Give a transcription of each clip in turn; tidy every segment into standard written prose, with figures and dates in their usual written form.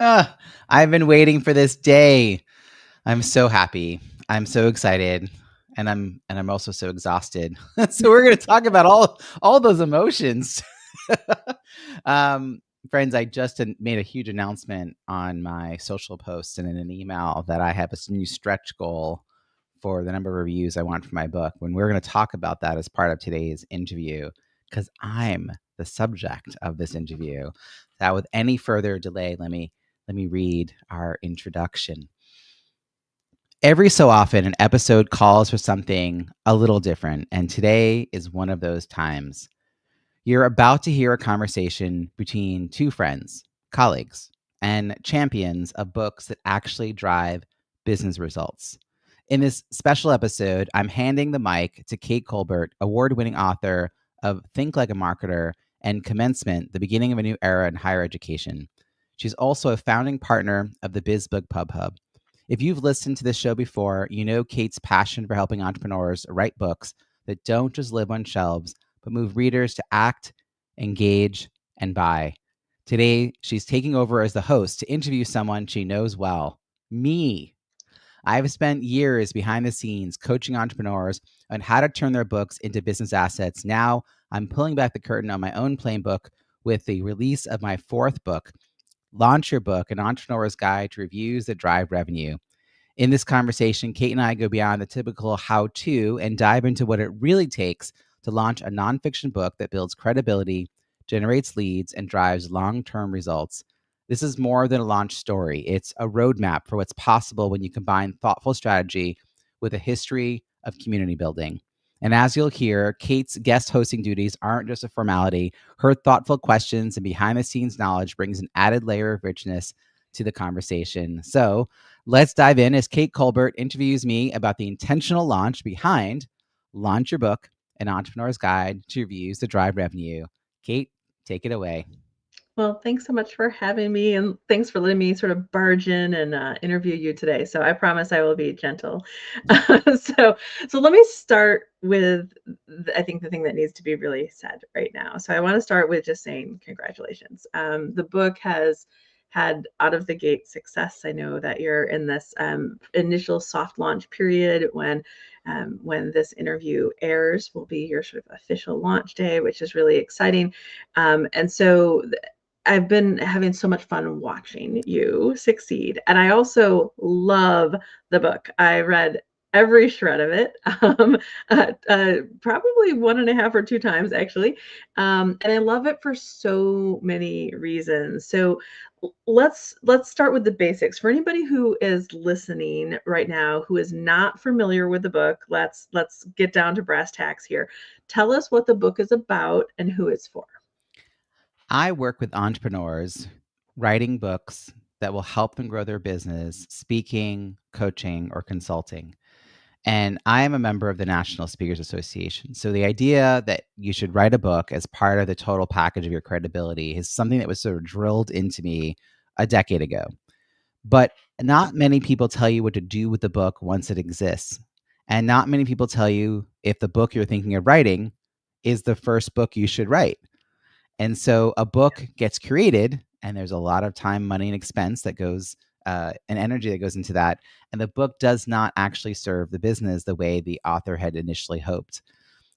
Ah, I've been waiting for this day. I'm so happy. I'm so excited. And I'm also so exhausted. So we're going to talk about all those emotions. um, Friends, I just made a huge announcement on my social posts and in an email that I have a new stretch goal for the number of reviews I want for my book. When we're going to talk about that as part of today's interview, because I'm the subject of this interview. Now, with any further delay, let me read our introduction. Every so often, an episode calls for something a little different, and today is one of those times. You're about to hear a conversation between two friends, colleagues, and champions of books that actually drive business results. In this special episode, I'm handing the mic to Kate Colbert, award-winning author of Think Like a Marketer and Commencement, the beginning of a new era in higher education. She's also a founding partner of the Biz Book Pub Hub. If you've listened to this show before, you know Kate's passion for helping entrepreneurs write books that don't just live on shelves, but move readers to act, engage, and buy. Today, she's taking over as the host to interview someone she knows well, me. I've spent years behind the scenes coaching entrepreneurs on how to turn their books into business assets. Now, I'm pulling back the curtain on my own playbook with the release of my fourth book, Launch Your Book, An Entrepreneur's Guide to Reviews That Drive Revenue. In this conversation, Kate and I go beyond the typical how-to and dive into what it really takes to launch a nonfiction book that builds credibility, generates leads, and drives long-term results. This is more than a launch story. It's a roadmap for what's possible when you combine thoughtful strategy with a history of community building. And as you'll hear, Kate's guest hosting duties aren't just a formality. Her thoughtful questions and behind-the-scenes knowledge brings an added layer of richness to the conversation. So let's dive in as Kate Colbert interviews me about the intentional launch behind Launch Your Book, An Entrepreneur's Guide to Reviews to Drive Revenue. Kate, take it away. Well, thanks so much for having me, and thanks for letting me sort of barge in and interview you today. So I promise I will be gentle. So let me start with, I think, the thing that needs to be really said right now. So I want to start with just saying congratulations. The book has had out of the gate success. I know that you're in this initial soft launch period when this interview airs will be your sort of official launch day, which is really exciting. And so I've been having so much fun watching you succeed. And I also love the book. I read every shred of it, probably 1.5 or 2 times actually. And I love it for so many reasons. So let's start with the basics. For anybody who is listening right now who is not familiar with the book, let's get down to brass tacks here. Tell us what the book is about and who it's for. I work with entrepreneurs writing books that will help them grow their business, speaking, coaching, or consulting. And I am a member of the National Speakers Association. So the idea that you should write a book as part of the total package of your credibility is something that was sort of drilled into me a decade ago. But not many people tell you what to do with the book once it exists. And not many people tell you if the book you're thinking of writing is the first book you should write. And so a book gets created, and there's a lot of time, money, and expense that goes and energy that goes into that. And the book does not actually serve the business the way the author had initially hoped.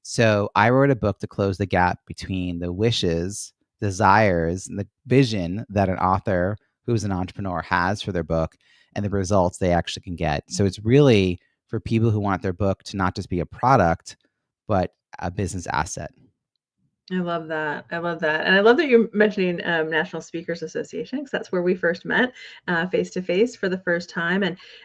So I wrote a book to close the gap between the wishes, desires, and the vision that an author who's an entrepreneur has for their book and the results they actually can get. So it's really for people who want their book to not just be a product, but a business asset. I love that. I love that. And I love that you're mentioning National Speakers Association, because that's where we first met face to face for the first time.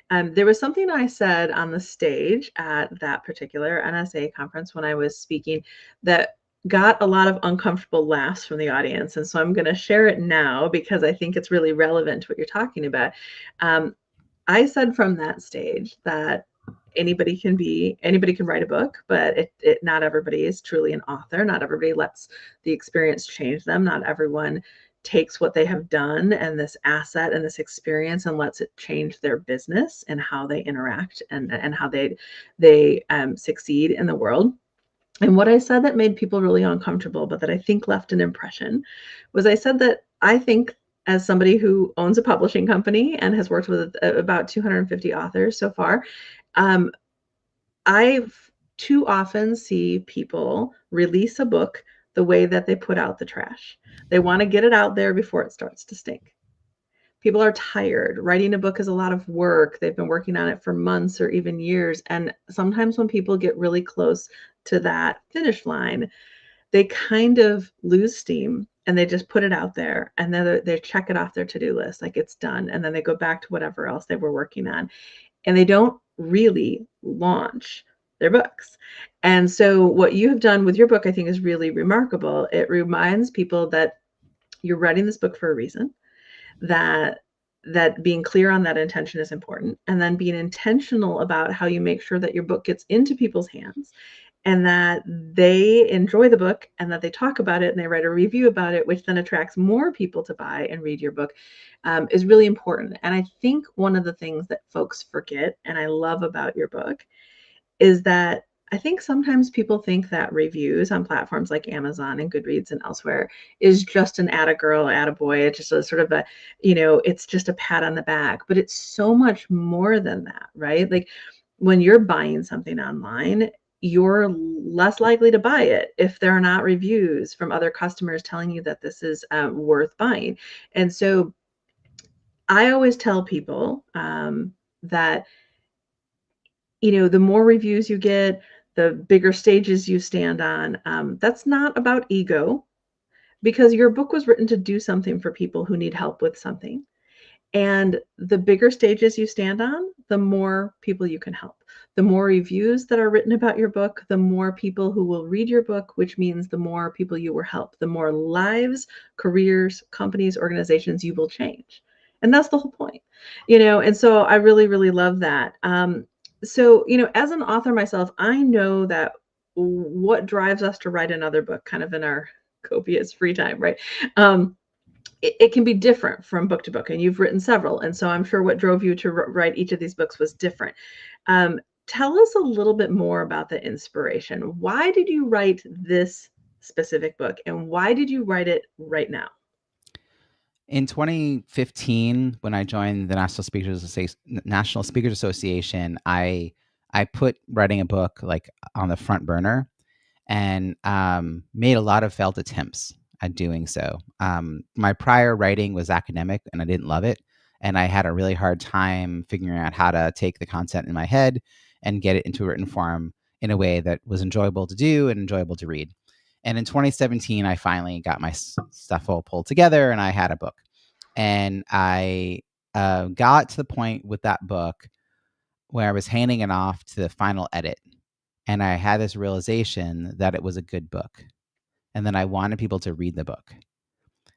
And there was something I said on the stage at that particular NSA conference when I was speaking that got a lot of uncomfortable laughs from the audience. And so I'm going to share it now because I think it's really relevant to what you're talking about. I said from that stage that anybody can write a book, but not everybody is truly an author. Not everybody lets the experience change them. Not everyone takes what they have done and this asset and this experience and lets it change their business and how they interact and how they succeed in the world. And what I said that made people really uncomfortable, but that I think left an impression, was I said that I think as somebody who owns a publishing company and has worked with about 250 authors so far, I too often see people release a book the way that they put out the trash. They want to get it out there before it starts to stink. People are tired. Writing a book is a lot of work. They've been working on it for months or even years. And sometimes when people get really close to that finish line, they kind of lose steam and they just put it out there and then they check it off their to-do list like it's done. And then they go back to whatever else they were working on. And they don't really launch their books. And so what you have done with your book, I think, is really remarkable. It reminds people that you're writing this book for a reason, that being clear on that intention is important, and then being intentional about how you make sure that your book gets into people's hands and that they enjoy the book and that they talk about it and they write a review about it, which then attracts more people to buy and read your book, is really important. And I think one of the things that folks forget, and I love about your book, is that I think sometimes people think that reviews on platforms like Amazon and Goodreads and elsewhere is just an atta girl, atta boy. It's just a sort of a, it's just a pat on the back, but it's so much more than that, right? Like when you're buying something online, you're less likely to buy it if there are not reviews from other customers telling you that this is worth buying. And so I always tell people that, the more reviews you get, the bigger stages you stand on. That's not about ego, because your book was written to do something for people who need help with something. And the bigger stages you stand on, the more people you can help. The more reviews that are written about your book, the more people who will read your book, which means the more people you will help, the more lives, careers, companies, organizations you will change. And that's the whole point, and so I really, really love that. So, as an author myself, I know that what drives us to write another book kind of in our copious free time, right? It can be different from book to book, and you've written several. And so I'm sure what drove you to write each of these books was different. Tell us a little bit more about the inspiration. Why did you write this specific book, and why did you write it right now? In 2015, when I joined the National Speakers Association, I put writing a book like on the front burner and made a lot of failed attempts at doing so. My prior writing was academic and I didn't love it. And I had a really hard time figuring out how to take the content in my head and get it into a written form in a way that was enjoyable to do and enjoyable to read. And in 2017, I finally got my stuff all pulled together and I had a book. And I got to the point with that book where I was handing it off to the final edit. And I had this realization that it was a good book. And then I wanted people to read the book.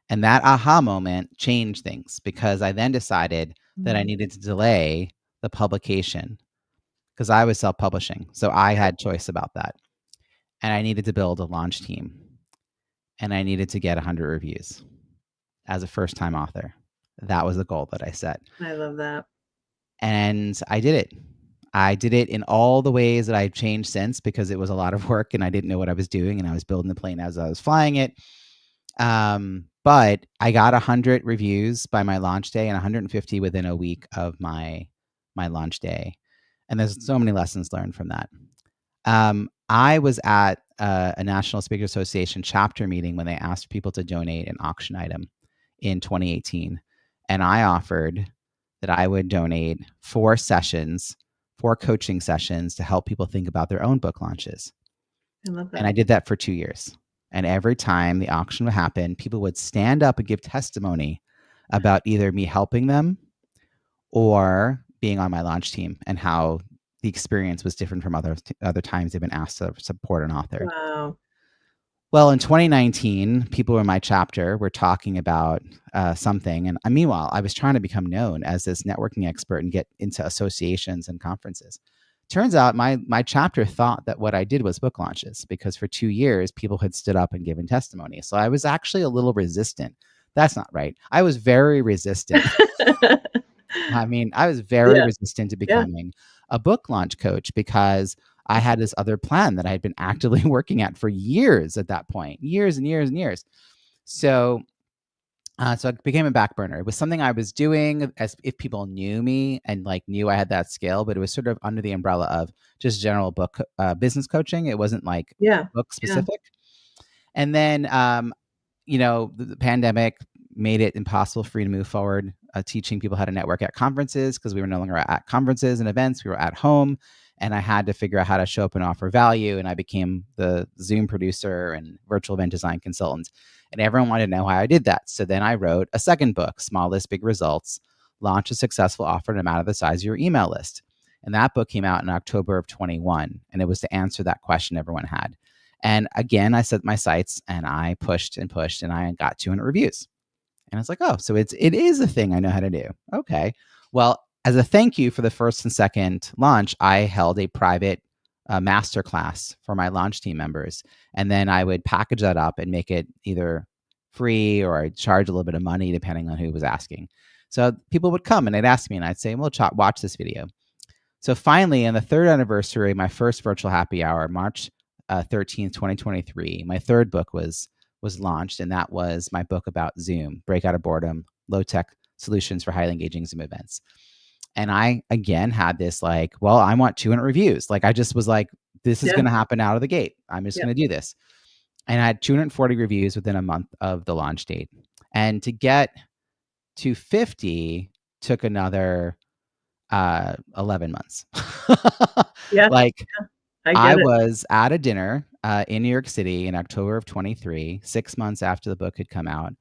And that aha moment changed things, because I then decided that I needed to delay the publication because I was self-publishing. So I had choice about that. And I needed to build a launch team. And I needed to get 100 reviews as a first-time author. That was the goal that I set. I love that. And I did it. I did it in all the ways that I've changed since, because it was a lot of work and I didn't know what I was doing and I was building the plane as I was flying it. But I got 100 reviews by my launch day and 150 within a week of my launch day. And there's so many lessons learned from that. I was at a National Speaker Association chapter meeting when they asked people to donate an auction item in 2018. And I offered that I would donate 4 coaching sessions to help people think about their own book launches. I love that. And I did that for 2 years. And every time the auction would happen, people would stand up and give testimony about either me helping them or being on my launch team, and how the experience was different from other times they've been asked to support an author. Wow. Well, in 2019, people in my chapter were talking about something. And meanwhile, I was trying to become known as this networking expert and get into associations and conferences. Turns out my chapter thought that what I did was book launches, because for 2 years, people had stood up and given testimony. So I was actually a little resistant. That's not right. I was very resistant. I was very resistant to becoming a book launch coach, because I had this other plan that I had been actively working at for years at that point, years and years and years. So So it became a back burner. It was something I was doing as if people knew me and like knew I had that skill, but it was sort of under the umbrella of just general book business coaching. It wasn't like Yeah. book Yeah. specific. And then, the pandemic made it impossible for me to move forward teaching people how to network at conferences because we were no longer at conferences and events. We were at home, and I had to figure out how to show up and offer value. And I became the Zoom producer and virtual event design consultant. And everyone wanted to know how I did that. So then I wrote a second book, Small List, Big Results, Launch a Successful Offer no matter the size of your email list. And that book came out in October of 21. And it was to answer that question everyone had. And again, I set my sights and I pushed and pushed and I got 200 reviews. And I was like, oh, so it is a thing I know how to do. Okay. Well, as a thank you for the first and second launch, I held a private masterclass for my launch team members. And then I would package that up and make it either free or I'd charge a little bit of money depending on who was asking. So people would come and they'd ask me and I'd say, well, watch this video. So finally, on the third anniversary, my first virtual happy hour, March 13th, 2023, my third book was launched, and that was my book about Zoom, Break Out of Boredom, Low-Tech Solutions for Highly Engaging Zoom Events. And I, again, had this like, well, I want 200 reviews. Like, I just was like, this is going to happen out of the gate. I'm just going to do this. And I had 240 reviews within a month of the launch date. And to get to 50 took another 11 months. Yeah. Like, I was at a dinner in New York City in October of 23, 6 months after the book had come out,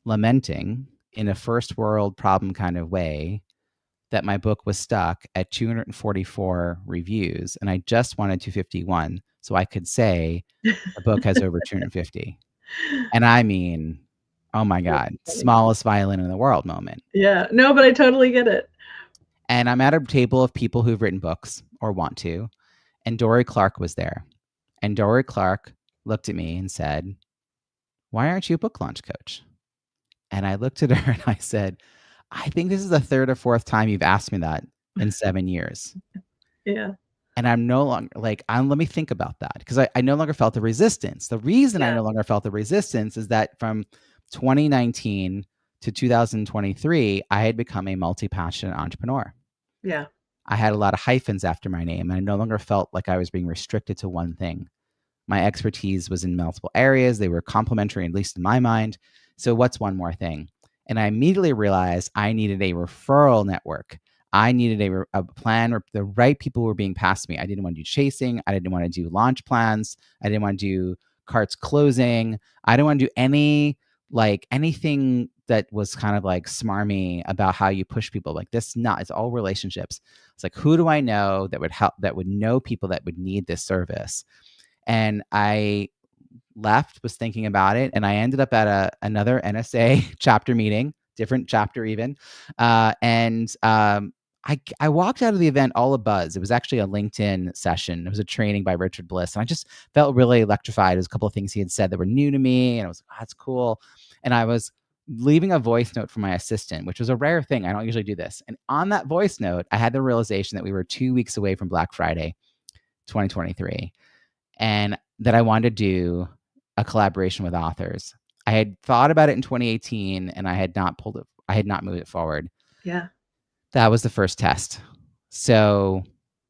lamenting in a first world problem kind of way that my book was stuck at 244 reviews and I just wanted 251 so I could say the book has over 250. And I mean, oh my God, smallest violin in the world moment. Yeah, no, but I totally get it. And I'm at a table of people who've written books or want to, and Dory Clark was there. And Dory Clark looked at me and said, why aren't you a book launch coach? And I looked at her and I said, I think this is the third or fourth time you've asked me that in 7 years. Yeah. And I'm no longer like, let me think about that because I no longer felt the resistance. The reason I no longer felt the resistance is that from 2019 to 2023, I had become a multi-passionate entrepreneur. Yeah. I had a lot of hyphens after my name, and I no longer felt like I was being restricted to one thing. My expertise was in multiple areas. They were complementary, at least in my mind. So what's one more thing? And I immediately realized I needed a referral network. I needed a plan where the right people were being passed to me. I didn't want to do chasing. I didn't want to do launch plans. I didn't want to do carts closing. I didn't want to do anything that was kind of like smarmy about how you push people. Like this, it's all relationships. It's like, who do I know that would help, that would know people that would need this service? And I was thinking about it, and I ended up at another NSA chapter meeting, different chapter even. I walked out of the event all abuzz. It was actually a LinkedIn session. It was a training by Richard Bliss. And I just felt really electrified. There's a couple of things he had said that were new to me. And I was like, that's cool. And I was leaving a voice note for my assistant, which was a rare thing. I don't usually do this. And on that voice note, I had the realization that we were 2 weeks away from Black Friday, 2023. And that I wanted to do a collaboration with authors. I had thought about it in 2018 and I had not moved it forward. Yeah. That was the first test. So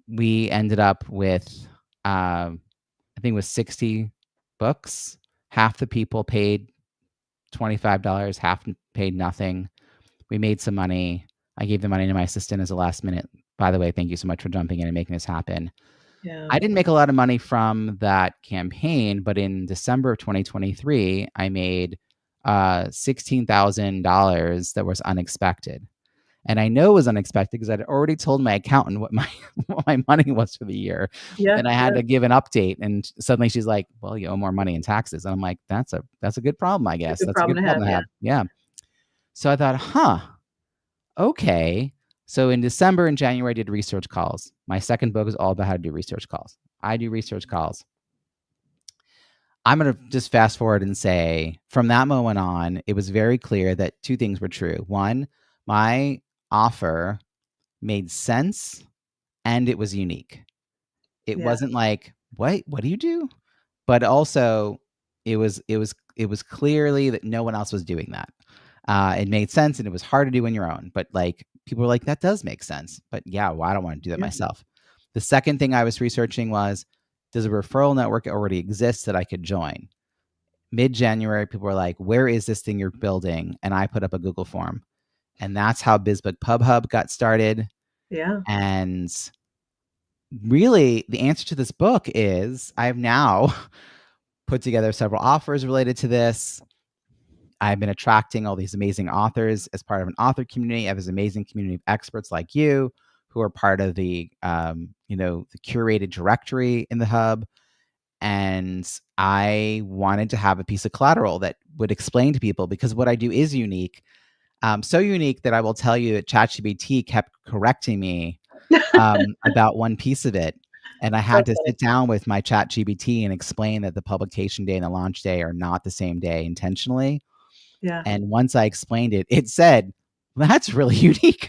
we ended up with, I think it was 60 books. Half the people paid $25, half paid nothing. We made some money. I gave the money to my assistant as a last minute. By the way, thank you so much for jumping in and making this happen. Yeah. I didn't make a lot of money from that campaign, but in December of 2023, I made $16,000 that was unexpected. And I know it was unexpected because I'd already told my accountant what my money was for the year. Yeah. And I had to give an update. And suddenly she's like, well, you owe more money in taxes. And I'm like, that's a good problem, I guess. That's a good problem to have. Yeah. So I thought, okay. So in December and January, I did research calls. My second book is all about how to do research calls. I do research calls. I'm going to just fast forward and say from that moment on, it was very clear that two things were true. One, my offer made sense and it was unique. It wasn't like, what do you do? But also it was clearly that no one else was doing that. It made sense, and it was hard to do on your own. But like people were like, that does make sense. But yeah, well, I don't want to do that Yeah. myself. The second thing I was researching was, does a referral network already exist that I could join? Mid-January, people were like, where is this thing you're building? And I put up a Google form. And that's how Biz Book Pub Hub got started. Yeah. And really, the answer to this book is I've now put together several offers related to this. I've been attracting all these amazing authors as part of an author community. I have this amazing community of experts like you who are part of the, the curated directory in the hub. And I wanted to have a piece of collateral that would explain to people, because what I do is unique. So unique that I will tell you that ChatGPT kept correcting me about one piece of it. And I had to sit down with my ChatGPT and explain that the publication day and the launch day are not the same day intentionally. Yeah. And once I explained it, it said, that's really unique.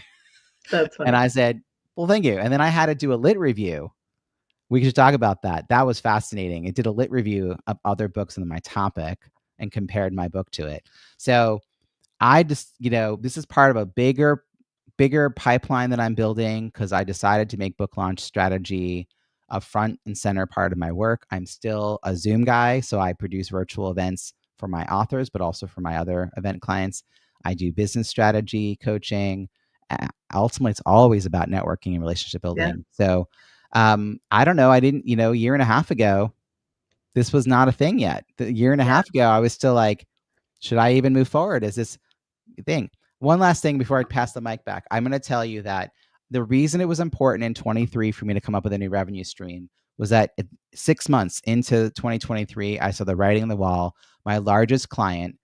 That's funny. And I said, well, thank you. And then I had to do a lit review. We should talk about that. That was fascinating. It did a lit review of other books on my topic and compared my book to it. So I just, this is part of a bigger pipeline that I'm building, because I decided to make book launch strategy a front and center part of my work. I'm still a Zoom guy, so I produce virtual events for my authors, but also for my other event clients. I do business strategy coaching. Ultimately, it's always about networking and relationship building. Yeah. So I don't know. I didn't, a year and a half ago, this was not a thing yet. The year and a half ago, I was still like, should I even move forward? Is this thing? One last thing before I pass the mic back. I'm going to tell you that the reason it was important in 23 for me to come up with a new revenue stream was that 6 months into 2023, I saw the writing on the wall. My largest client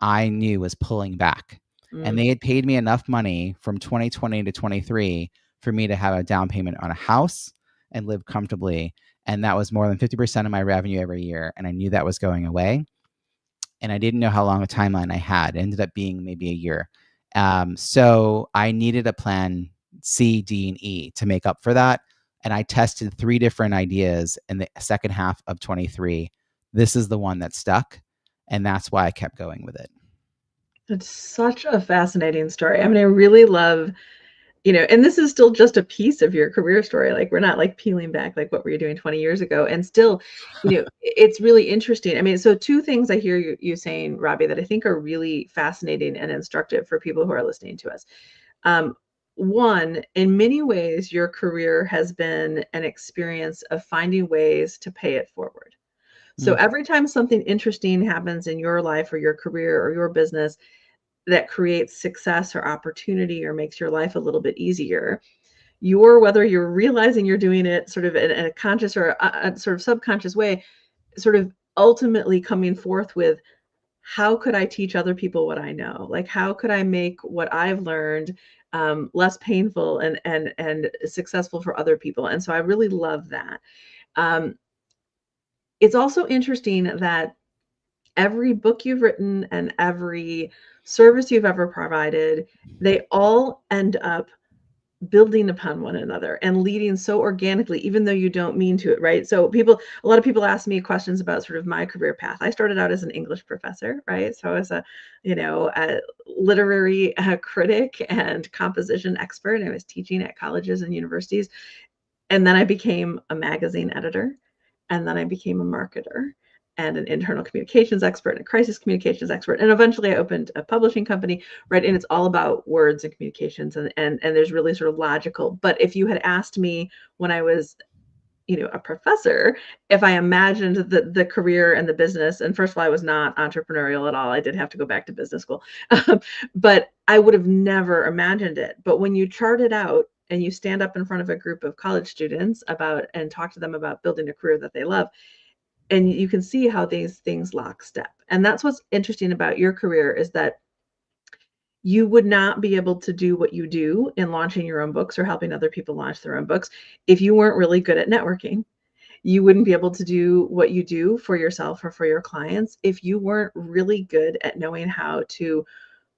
I knew was pulling back. And they had paid me enough money from 2020 to 23 for me to have a down payment on a house and live comfortably. And that was more than 50% of my revenue every year. And I knew that was going away. And I didn't know how long a timeline I had. It ended up being maybe a year. So I needed a plan C, D, and E to make up for that. And I tested 3 different ideas in the second half of 23. This is the one that stuck. And that's why I kept going with it. It's such a fascinating story. I mean, I really love, and this is still just a piece of your career story. Like, we're not like peeling back, like, what were you doing 20 years ago? And still, it's really interesting. I mean, so 2 things I hear you saying, Robbie, that I think are really fascinating and instructive for people who are listening to us. One, in many ways, your career has been an experience of finding ways to pay it forward. So every time something interesting happens in your life or your career or your business that creates success or opportunity or makes your life a little bit easier, whether you're realizing you're doing it sort of in a conscious or a sort of subconscious way, sort of ultimately coming forth with, how could I teach other people what I know? Like, how could I make what I've learned less painful and successful for other people? And so I really love that. It's also interesting that every book you've written and every service you've ever provided, they all end up building upon one another and leading so organically, even though you don't mean to it, right? So a lot of people ask me questions about sort of my career path. I started out as an English professor, right? So I was a literary critic and composition expert. I was teaching at colleges and universities. And then I became a magazine editor. And then I became a marketer and an internal communications expert and a crisis communications expert. And eventually I opened a publishing company, right? And it's all about words and communications, and there's really sort of logical. But if you had asked me when I was, a professor, if I imagined the career and the business, and first of all, I was not entrepreneurial at all. I did have to go back to business school, but I would have never imagined it. But when you chart it out and you stand up in front of a group of college students and talk to them about building a career that they love, and you can see how these things lockstep. And that's what's interesting about your career, is that you would not be able to do what you do in launching your own books or helping other people launch their own books if you weren't really good at networking. You wouldn't be able to do what you do for yourself or for your clients if you weren't really good at knowing how to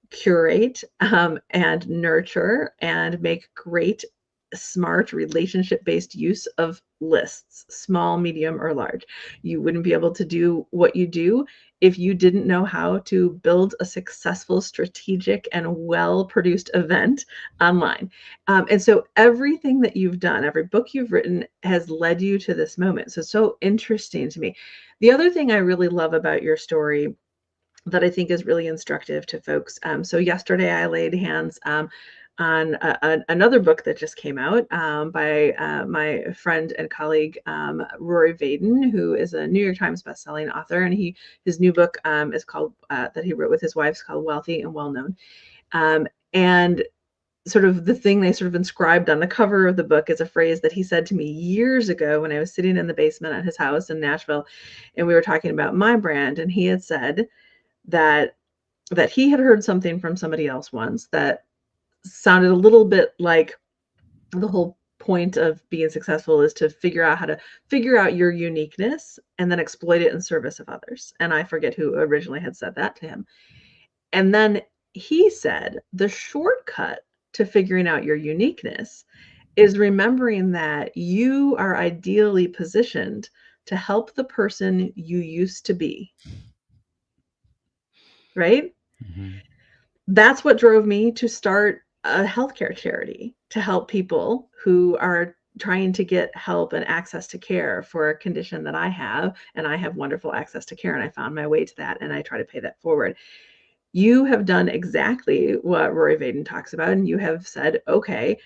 curate and nurture and make great, smart, relationship-based use of lists, small, medium, or large. You wouldn't be able to do what you do if you didn't know how to build a successful, strategic, and well-produced event online. And so everything that you've done, every book you've written has led you to this moment. So it's so interesting to me. The other thing I really love about your story that I think is really instructive to folks. So yesterday I laid hands on another book that just came out by my friend and colleague Rory Vaden, who is a New York Times bestselling author, and his new book is called that he wrote with his wife is called Wealthy and Well Known, and sort of the thing they sort of inscribed on the cover of the book is a phrase that he said to me years ago when I was sitting in the basement at his house in Nashville, and we were talking about my brand, and he had said that he had heard something from somebody else once that sounded a little bit like the whole point of being successful is to figure out how to figure out your uniqueness and then exploit it in service of others. And I forget who originally had said that to him. And then he said the shortcut to figuring out your uniqueness is remembering that you are ideally positioned to help the person you used to be. Right? Mm-hmm. That's what drove me to start a healthcare charity to help people who are trying to get help and access to care for a condition that I have. And I have wonderful access to care, and I found my way to that, and I try to pay that forward. You have done exactly what Rory Vaden talks about, and you have said, okay,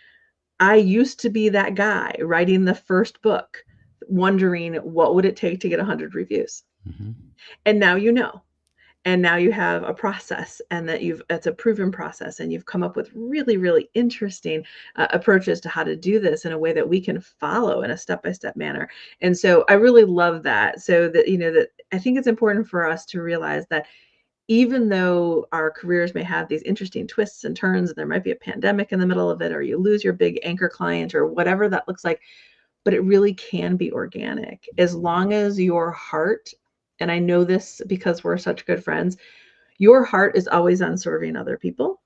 I used to be that guy writing the first book, wondering what would it take to get 100 reviews. Mm-hmm. And now you know. And now you have a process, and that it's a proven process, and you've come up with really, really interesting approaches to how to do this in a way that we can follow in a step-by-step manner. And so I really love that. So that, that I think it's important for us to realize that even though our careers may have these interesting twists and turns, and there might be a pandemic in the middle of it, or you lose your big anchor client, or whatever that looks like, but it really can be organic as long as your heart, and I know this because we're such good friends, your heart is always on serving other people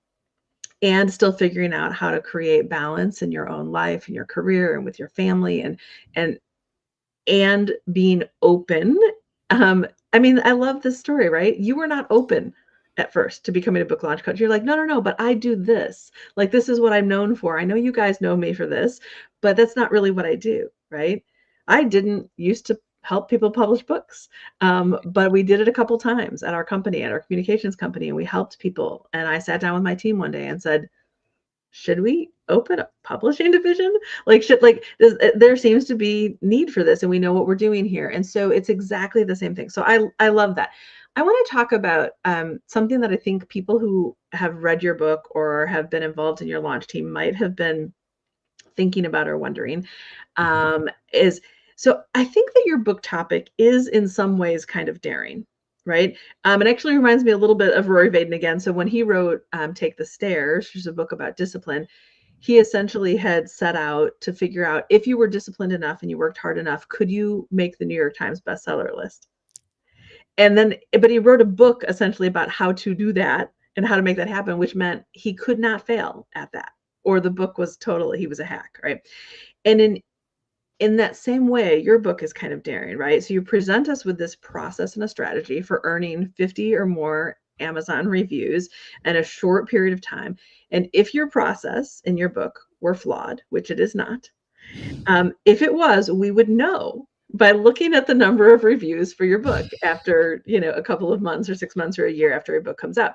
and still figuring out how to create balance in your own life and your career and with your family, and being open. I mean, I love this story, right? You were not open at first to becoming a book launch coach. You're like, no, but I do this. Like, this is what I'm known for. I know you guys know me for this, but that's not really what I do, right? I didn't used to help people publish books, but we did it a couple times at our company, at our communications company, and we helped people. And I sat down with my team one day and said, should we open a publishing division? There seems to be need for this, and we know what we're doing here. And so it's exactly the same thing. So I love that. I want to talk about something that I think people who have read your book or have been involved in your launch team might have been thinking about or wondering, is, so I think that your book topic is in some ways kind of daring, right? It actually reminds me a little bit of Rory Vaden again. So when he wrote Take the Stairs, which is a book about discipline, he essentially had set out to figure out, if you were disciplined enough and you worked hard enough, could you make the New York Times bestseller list? And then, but he wrote a book essentially about how to do that and how to make that happen, which meant he could not fail at that, or the book was totally, he was a hack, right? And in that same way, your book is kind of daring, right? So you present us with this process and a strategy for earning 50 or more Amazon reviews in a short period of time. And if your process in your book were flawed, which it is not, if it was, we would know by looking at the number of reviews for your book after, a couple of months or 6 months or a year after a book comes out.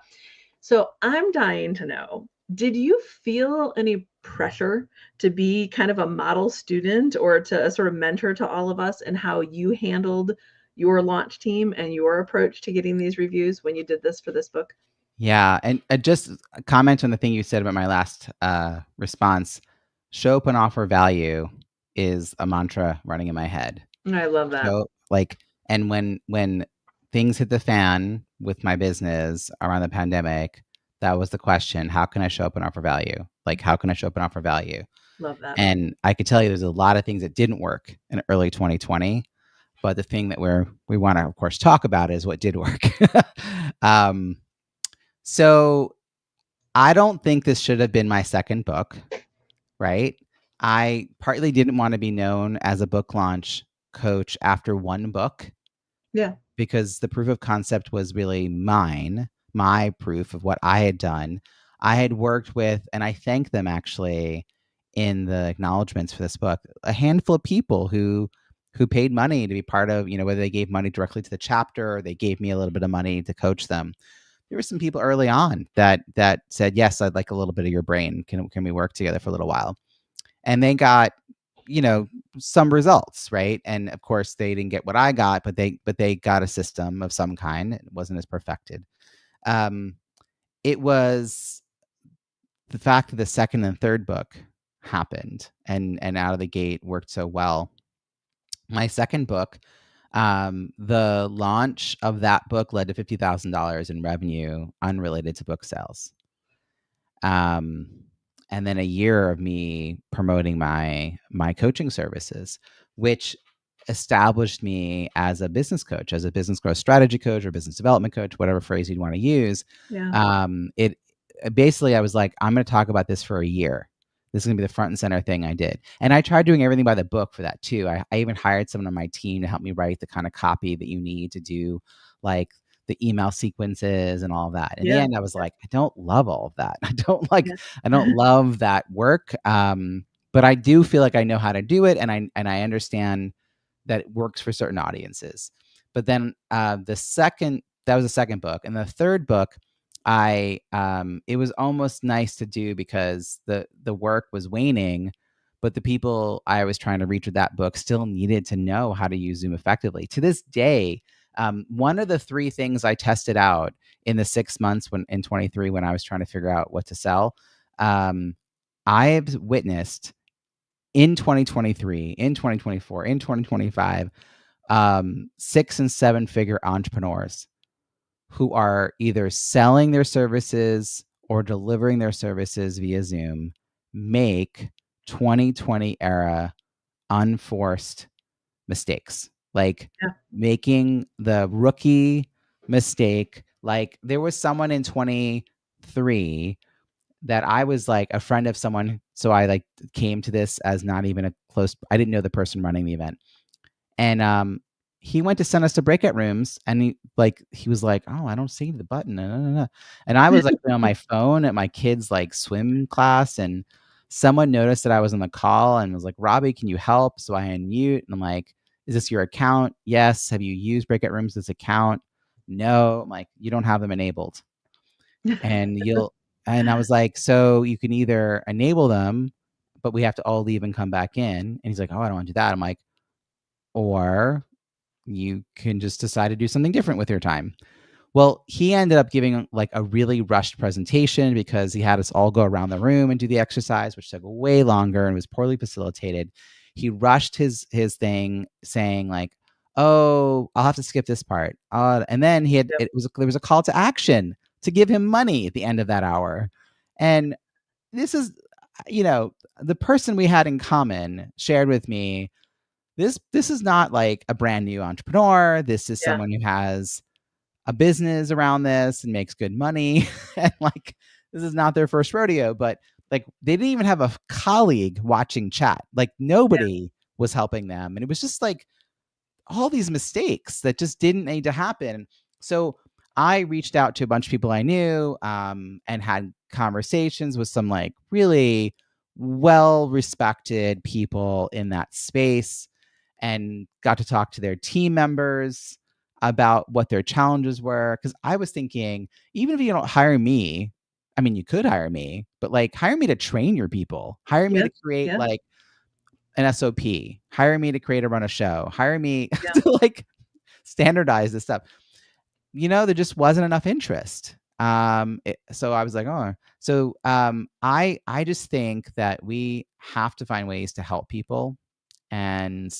So I'm dying to know, did you feel any pressure to be kind of a model student or to a sort of mentor to all of us and how you handled your launch team and your approach to getting these reviews when you did this for this book? Yeah, and just a comment on the thing you said about my last response. Show up and offer value is a mantra running in my head. I love that. So, and when things hit the fan with my business around the pandemic, that was the question: how can I show up and offer value? How can I show up and offer value? Love that. And I could tell you, there's a lot of things that didn't work in early 2020, but the thing that we want to, of course, talk about is what did work. So I don't think this should have been my second book, right? I partly didn't want to be known as a book launch coach after one book. Yeah. because the proof of concept was really my proof of what I had done. I had worked with, and I thank them actually in the acknowledgments for this book, a handful of people who paid money to be part of, whether they gave money directly to the chapter or they gave me a little bit of money to coach them. There were some people early on that said, yes, I'd like a little bit of your brain. Can we work together for a little while? And they got, some results, right? And of course they didn't get what I got, but they got a system of some kind. It wasn't as perfected. It was the fact that the second and third book happened and out of the gate worked so well. My second book, the launch of that book led to $50,000 in revenue unrelated to book sales. And then a year of me promoting my coaching services, which established me as a business coach, as a business growth strategy coach or business development coach, whatever phrase you'd want to use. Yeah. It basically, I was like, I'm going to talk about this for a year. This is going to be the front and center thing I did. And I tried doing everything by the book for that too. I even hired someone on my team to help me write the kind of copy that you need to do, like the email sequences and all that. In the end, I was like, I don't love all of that. I don't love that work. But I do feel like I know how to do it. And I understand that it works for certain audiences. But then that was the second book. And the third book, it was almost nice to do because the work was waning, but the people I was trying to reach with that book still needed to know how to use Zoom effectively. To this day, one of the three things I tested out in the 6 months in 23 when I was trying to figure out what to sell, I've witnessed in 2023, in 2024, in 2025, 6 and 7 figure entrepreneurs who are either selling their services or delivering their services via Zoom make 2020 era unforced mistakes, like making the rookie mistake. Like there was someone in 23 that I was like a friend of someone. So I like came to this as not even I didn't know the person running the event. And he went to send us to breakout rooms and he was like, oh, I don't see the button. And I was like on my phone at my kid's like swim class, and someone noticed that I was on the call and was like, Robbie, can you help? So I unmute and I'm like, is this your account? Yes. Have you used breakout rooms this account? No. I'm like, you don't have them enabled. And I was like, so you can either enable them, but we have to all leave and come back in. And he's like, oh, I don't want to do that. I'm like, or you can just decide to do something different with your time. Well, he ended up giving like a really rushed presentation because he had us all go around the room and do the exercise, which took way longer and was poorly facilitated. He rushed his thing saying like, oh, I'll have to skip this part. And then there was a call to action to give him money at the end of that hour. And this is, the person we had in common shared with me, this is not like a brand new entrepreneur. This is someone who has a business around this and makes good money. And like, this is not their first rodeo, but like they didn't even have a colleague watching chat. Like nobody was helping them. And it was just like all these mistakes that just didn't need to happen. So I reached out to a bunch of people I knew and had conversations with some like really well-respected people in that space and got to talk to their team members about what their challenges were. Because I was thinking, even if you don't hire me, I mean, you could hire me, but like hire me to train your people, hire me to create like an SOP, hire me to create or run a show, hire me to like standardize this stuff. There just wasn't enough interest. So I was like, oh, so I just think that we have to find ways to help people. And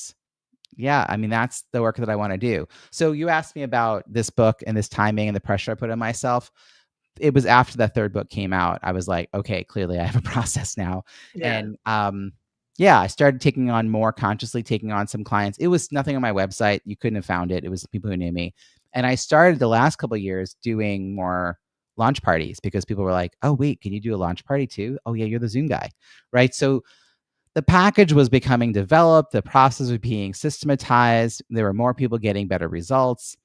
yeah, I mean, that's the work that I want to do. So you asked me about this book and this timing and the pressure I put on myself. It was after that third book came out. I was like, okay, clearly I have a process now. And I started consciously taking on some clients. It was nothing on my website. You couldn't have found it. It was people who knew me. And I started the last couple of years doing more launch parties because people were like, oh, wait, can you do a launch party too? Oh, yeah, you're the Zoom guy, right? So the package was becoming developed. The process was being systematized. There were more people getting better results.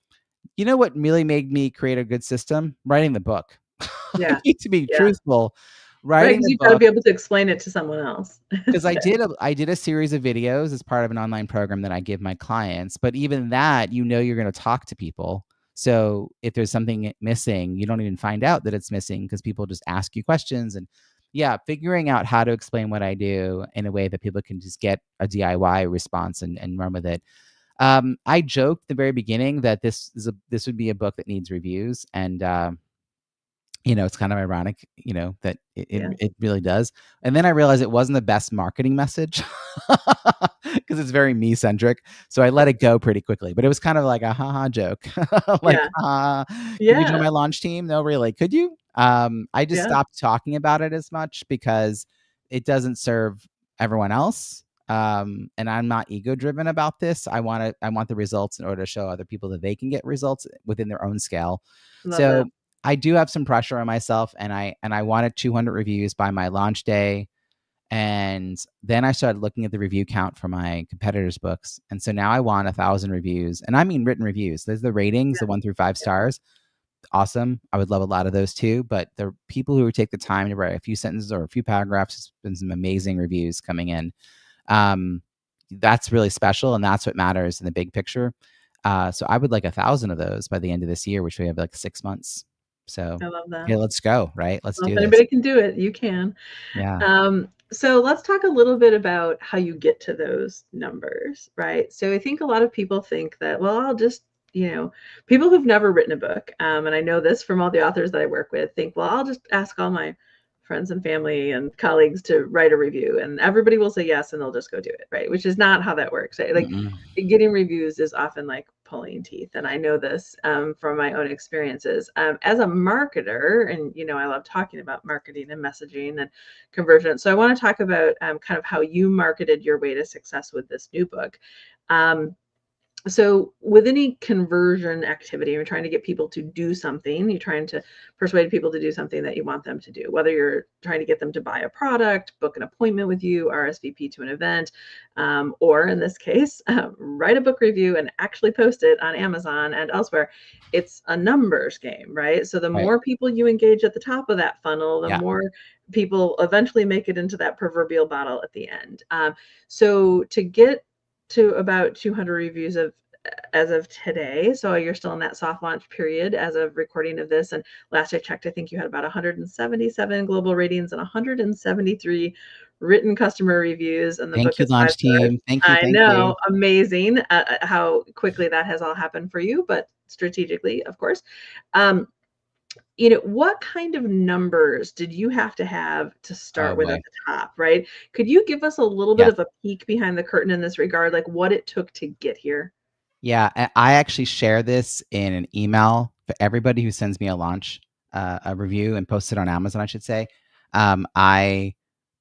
You know what really made me create a good system? Writing the book. I Yeah. need to be Yeah. truthful. Right, Writing because the you've got to book, be able to explain it to someone else. because I did a series of videos as part of an online program that I give my clients. But even that, you're going to talk to people. So if there's something missing, you don't even find out that it's missing because people just ask you questions. And yeah, figuring out how to explain what I do in a way that people can just get a DIY response and run with it. I joked at the very beginning that this would be a book that needs reviews, and it's kind of ironic, that Yeah. it really does. And then I realized it wasn't the best marketing message because it's very me centric. So I let it go pretty quickly. But it was kind of like a haha joke, like, Yeah. could you join Yeah. my launch team? No, really, could you? I just Yeah. stopped talking about it as much because it doesn't serve everyone else. And I'm not ego driven about this. I want the results in order to show other people that they can get results within their own scale. Love So that. I do have some pressure on myself, and I wanted 200 reviews by my launch day. And then I started looking at the review count for my competitors' books. And so now I want 1,000 reviews. And I mean written reviews. There's the ratings, the 1 through 5 Yeah. stars. Awesome. I would love a lot of those too. But the people who take the time to write a few sentences or a few paragraphs, has been some amazing reviews coming in. That's really special. And that's what matters in the big picture. So I would like 1,000 of those by the end of this year, which we have like 6 months. So I love that. yeah, let's go. Right. Let's Well, do if this. anybody can do it, you can. Yeah. So let's talk a little bit about how you get to those numbers, right? So I think a lot of people think that, well, I'll just, people who've never written a book, and I know this from all the authors that I work with, think, well, I'll just ask all my friends and family and colleagues to write a review, and everybody will say yes, and they'll just go do it, right? Which is not how that works, right? Like Mm-mm. getting reviews is often like pulling teeth, and I know this from my own experiences as a marketer. And I love talking about marketing and messaging and conversion. So I want to talk about kind of how you marketed your way to success with this new book. um, so with any conversion activity, you're trying to get people to do something, you're trying to persuade people to do something that you want them to do, whether you're trying to get them to buy a product, book an appointment with you, RSVP to an event, or in this case, write a book review and actually post it on Amazon and elsewhere. It's a numbers game, right? So the Right. more people you engage at the top of that funnel, the Yeah. more people eventually make it into that proverbial bottle at the end. So to get to about 200 reviews as of today. So you're still in that soft launch period as of recording of this. And last I checked, I think you had about 177 global ratings and 173 written customer reviews. And the book Thank you, is 5 launch stars. team. Thank you. I Thank you. know, amazing how quickly that has all happened for you, but strategically, of course. Um, what kind of numbers did you have to Oh start with boy. at the top, right? Could you give us a little bit Yes. of a peek behind the curtain in this regard, like what it took to get here? Yeah. I actually share this in an email for everybody who sends me a review and posts it on Amazon, I should say. I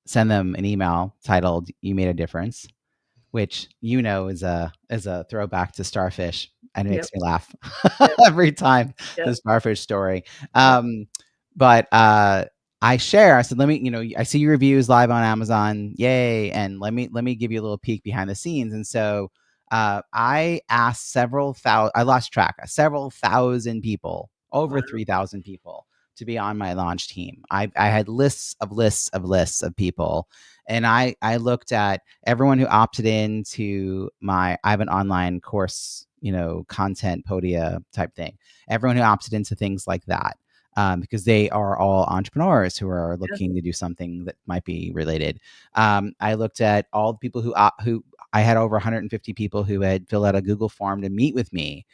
send them an email titled "You Made a Difference," which is a throwback to Starfish, and it Yep. makes me laugh Yep. every time, the Yep. Starfish story. Yep. But I said, let me, I see your reviews live on Amazon, yay, and let me give you a little peek behind the scenes. And so I asked I lost track, several thousand people, over Wow. 3,000 people, to be on my launch team. I had lists of lists of lists of people, and I looked at everyone who opted in to I have an online course, content podia type thing. Everyone who opted into things like that, because they are all entrepreneurs who are Yeah. looking to do something that might be related. I looked at all the people who I had over 150 people who had filled out a Google form to meet with me,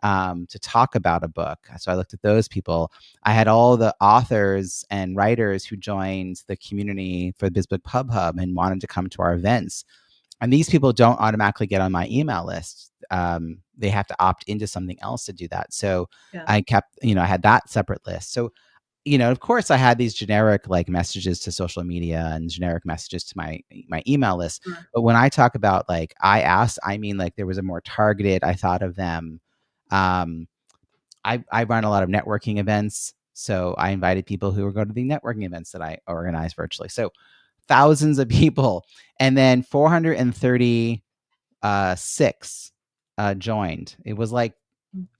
to talk about a book. So I looked at those people. I had all the authors and writers who joined the community for Biz Book Pub Hub and wanted to come to our events. And these people don't automatically get on my email list. They have to opt into something else to do that. So Yeah. I kept, I had that separate list. So, of course I had these generic like messages to social media and generic messages to my email list. Sure. But when I talk about like I asked, I mean like there was a more targeted, I thought of them. Um, I run a lot of networking events. So I invited people who were going to the networking events that I organize virtually. So thousands of people. And then 436 joined. It was like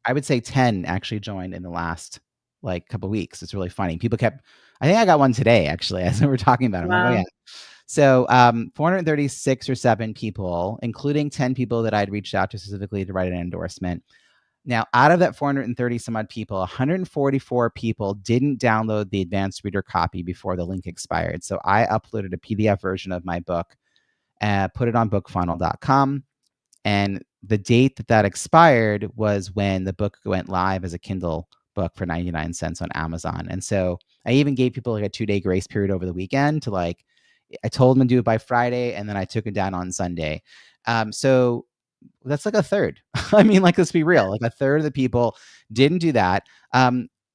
I would say 10 actually joined in the last like couple weeks. It's really funny. People kept, I think I got one today actually, as we were talking about it. I'm like, oh Wow. yeah. So 436 or 7 people, including 10 people that I'd reached out to specifically to write an endorsement. Now, out of that 430 some odd people, 144 people didn't download the advanced reader copy before the link expired. So I uploaded a PDF version of my book, put it on bookfunnel.com. And the date that expired was when the book went live as a Kindle book for 99 cents on Amazon. And so I even gave people like a 2-day grace period over the weekend to like, I told them to do it by Friday, and then I took it down on Sunday. So that's like a third. I mean, like, let's be real. Like a third of the people didn't do that.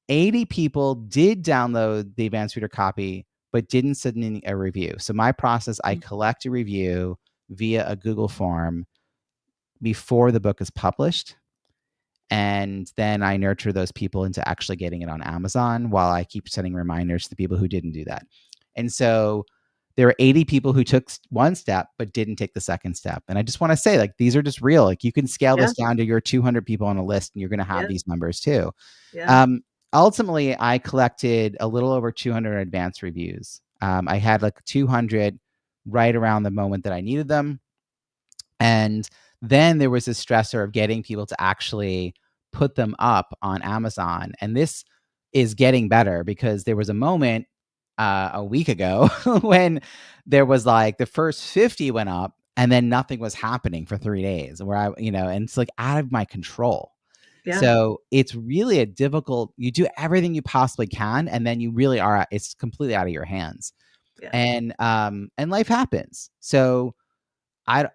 80 people did download the advanced reader copy, but didn't send in a review. So my process, I collect a review via a Google form before the book is published. And then I nurture those people into actually getting it on Amazon while I keep sending reminders to the people who didn't do that. And so there are 80 people who took one step but didn't take the second step. And I just want to say, like, these are just real. Like, you can scale this down to your 200 people on a list, and you're going to have these numbers too. Ultimately, I collected a little over 200 advanced reviews. I had like 200 right around the moment that I needed them. And then there was this stressor of getting people to actually put them up on Amazon. And this is getting better because there was a moment a week ago when there was like the first 50 went up and then nothing was happening for 3 days where and it's like out of my control. Yeah. So it's really a difficult, you do everything you possibly can, and then you really are, it's completely out of your hands. Yeah. And life happens. So I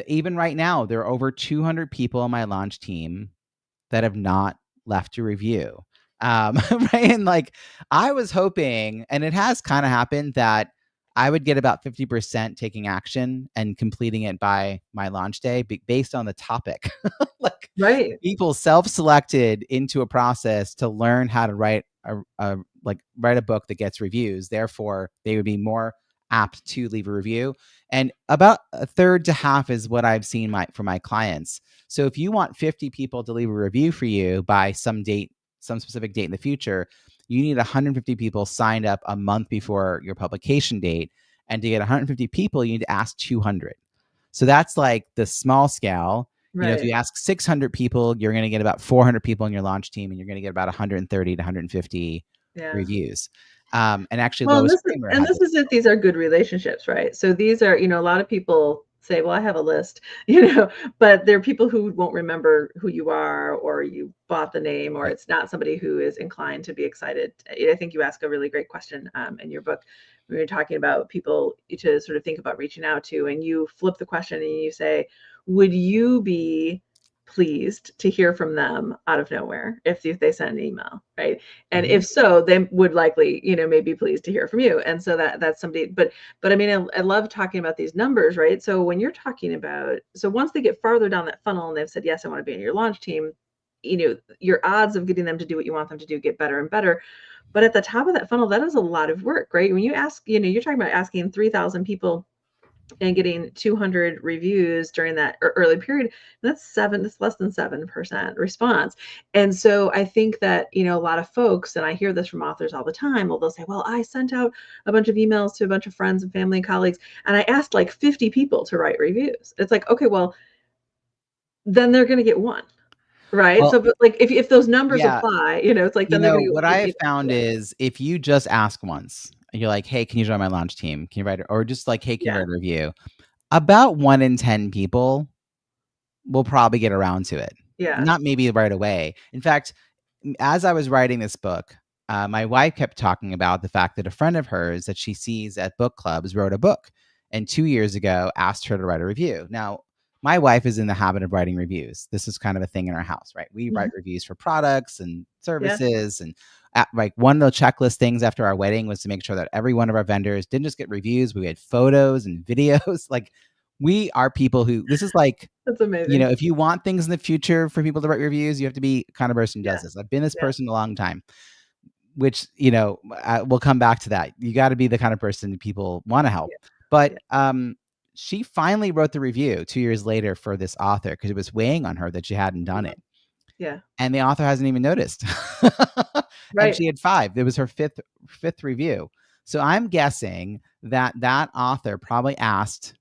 even right now, there are over 200 people on my launch team that have not left a review. Right. And like, I was hoping, and it has kind of happened, that I would get about 50% taking action and completing it by my launch day based on the topic. Like, right. People self-selected into a process to learn how to write a book that gets reviews. Therefore, they would be more apt to leave a review. And about a third to half is what I've seen for my clients. So if you want 50 people to leave a review for you by some specific date in the future, you need 150 people signed up a month before your publication date. And to get 150 people, you need to ask 200. So that's like the small scale. Right. If you ask 600 people, you're going to get about 400 people in your launch team, and you're going to get about 130 to 150 reviews. And actually, this is if these are good relationships, right? So these are, a lot of people say, well, I have a list, but there are people who won't remember who you are, or you bought the name, or it's not somebody who is inclined to be excited. I think you ask a really great question in your book. We were talking about people to sort of think about reaching out to, and you flip the question and you say, would you be pleased to hear from them out of nowhere if they send an email, right? And if so, they would likely, maybe pleased to hear from you. And so that's somebody, but I mean, I love talking about these numbers, right? So when you're talking about, so once they get farther down that funnel and they've said, yes, I want to be in your launch team, your odds of getting them to do what you want them to do get better and better. But at the top of that funnel, that is a lot of work, right? When you ask, you're talking about asking 3,000 people and getting 200 reviews during that early period, that's less than 7% response. And so I think that, a lot of folks, and I hear this from authors all the time, they'll say, well, I sent out a bunch of emails to a bunch of friends and family and colleagues, and I asked like 50 people to write reviews. It's like, okay, well, then they're going to get one. Right. Well, so, but like, if those numbers apply, it's like, then they're going to. What I have found is if you just ask once, you're like, hey, can you join my launch team? Can you write it? Or just like, hey, can you write a review? About 1 in 10 people will probably get around to it. Yeah. Not maybe right away. In fact, as I was writing this book, my wife kept talking about the fact that a friend of hers that she sees at book clubs wrote a book, and 2 years ago asked her to write a review. Now, my wife is in the habit of writing reviews. This is kind of a thing in our house, right? We write reviews for products and services. And like one of the checklist things after our wedding was to make sure that every one of our vendors didn't just get reviews. We had photos and videos. Like, we are people who, this is like, that's amazing. If you want things in the future for people to write reviews, you have to be the kind of person who does this. I've been this person a long time, which, we'll come back to that. You got to be the kind of person that people want to help. But she finally wrote the review 2 years later for this author because it was weighing on her that she hadn't done it. Yeah. and the author hasn't even noticed. And Right. she had 5. It was her fifth review. So I'm guessing that author probably asked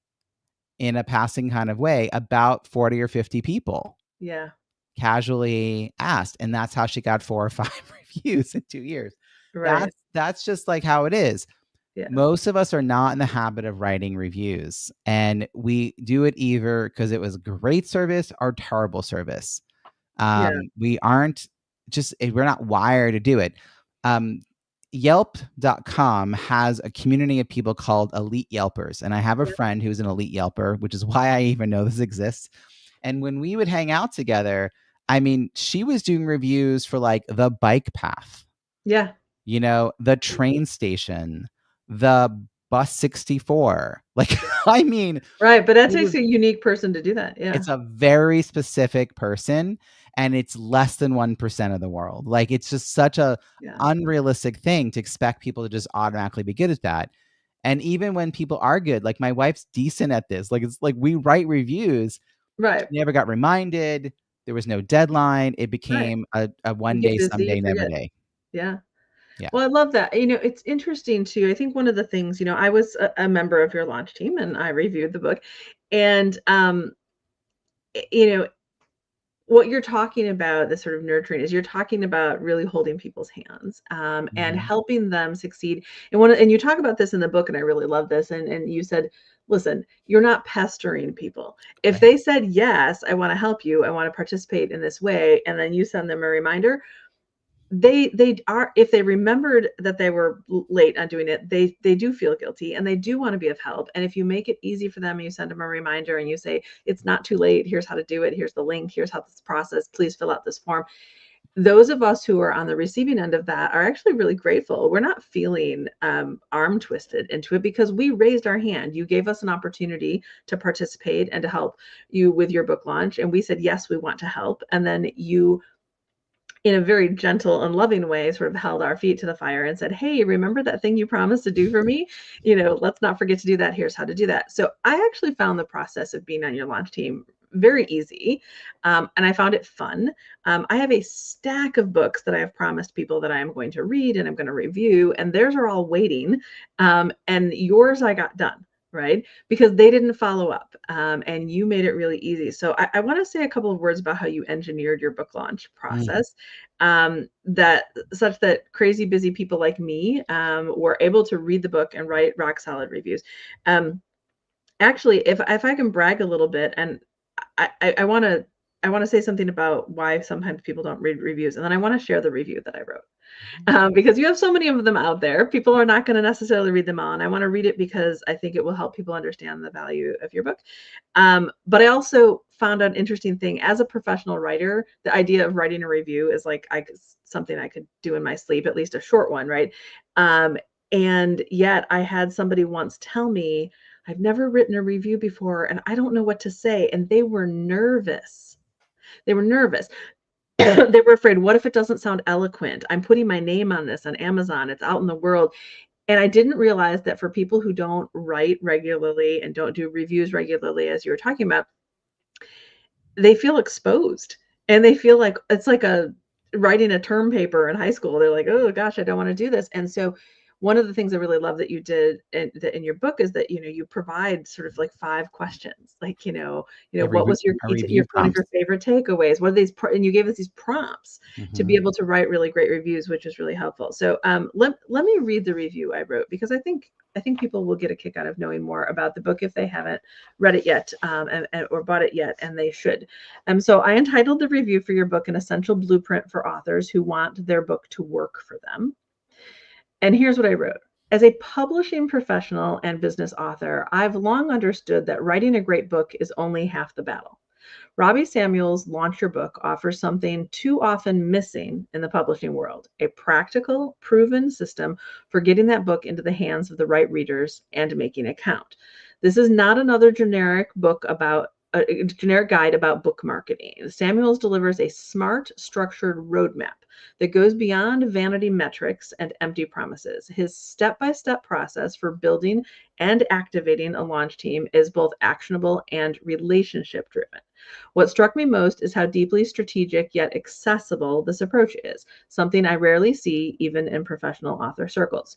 in a passing kind of way about 40 or 50 people. Yeah. Casually asked, and that's how she got 4 or 5 reviews in 2 years. Right. That's just like how it is. Yeah. Most of us are not in the habit of writing reviews, and we do it either because it was great service or terrible service. Yeah. We aren't just, we're not wired to do it. Yelp.com has a community of people called elite Yelpers. And I have a friend who's an elite Yelper, which is why I even know this exists. And when we would hang out together, I mean, she was doing reviews for like the bike path, Yeah. the train station, the bus 64. Like, I mean, Right. But that takes a unique person to do that. Yeah. it's a very specific person, and it's less than 1% of the world. Like, it's just such a unrealistic thing to expect people to just automatically be good at that. And even when people are good, like my wife's decent at this. Like, it's like we write reviews. Right. She never got reminded. There was no deadline. It became a one day, someday, never day. Yeah. Yeah. Well, I love that. It's interesting too. I think one of the things, I was a member of your launch team and I reviewed the book. And what you're talking about, the sort of nurturing, is you're talking about really holding people's hands and helping them succeed. And you talk about this in the book, and I really love this. And you said, listen, you're not pestering people. If they said, yes, I want to help you, I want to participate in this way, and then you send them a reminder, they are, if they remembered that they were late on doing it, they do feel guilty and they do want to be of help. And if you make it easy for them and you send them a reminder and you say, it's not too late, here's how to do it, here's the link, here's how this process, please fill out this form, those of us who are on the receiving end of that are actually really grateful. We're not feeling arm twisted into it because we raised our hand. You gave us an opportunity to participate and to help you with your book launch, and we said, yes, we want to help. And then you, in a very gentle and loving way, sort of held our feet to the fire and said, hey, remember that thing you promised to do for me? Let's not forget to do that. Here's how to do that. So I actually found the process of being on your launch team very easy. And I found it fun. I have a stack of books that I have promised people that I am going to read and I'm going to review, and theirs are all waiting. And yours I got done. Right? Because they didn't follow up, and you made it really easy. So I want to say a couple of words about how you engineered your book launch process, that such that crazy busy people like me were able to read the book and write rock solid reviews. Actually, if I can brag a little bit, and I want to say something about why sometimes people don't read reviews, and then I want to share the review that I wrote. Because you have so many of them out there. People are not going to necessarily read them all. And I want to read it because I think it will help people understand the value of your book. But I also found an interesting thing. As a professional writer, the idea of writing a review is like something I could do in my sleep, at least a short one, right? And yet I had somebody once tell me, I've never written a review before and I don't know what to say. And they were nervous. They were nervous. They were afraid, what if it doesn't sound eloquent? I'm putting my name on this on Amazon. It's out in the world. And I didn't realize that for people who don't write regularly and don't do reviews regularly, as you were talking about, they feel exposed and they feel like it's like writing a term paper in high school. They're like, oh gosh, I don't want to do this. And so one of the things I really love that you did in your book is that, you provide sort of like 5 questions, like, what was one of your favorite takeaways? What are these, and you gave us these prompts to be able to write really great reviews, which is really helpful. So let me read the review I wrote, because I think people will get a kick out of knowing more about the book if they haven't read it yet, or bought it yet, and they should. So I entitled the review for your book, An Essential Blueprint for Authors Who Want Their Book to Work for Them. And here's what I wrote. As a publishing professional and business author, I've long understood that writing a great book is only half the battle. Robbie Samuels' Launch Your Book offers something too often missing in the publishing world: a practical, proven system for getting that book into the hands of the right readers and making it count. This is not another generic guide about book marketing. Samuels delivers a smart, structured roadmap that goes beyond vanity metrics and empty promises. His step-by-step process for building and activating a launch team is both actionable and relationship-driven. What struck me most is how deeply strategic yet accessible this approach is, something I rarely see even in professional author circles.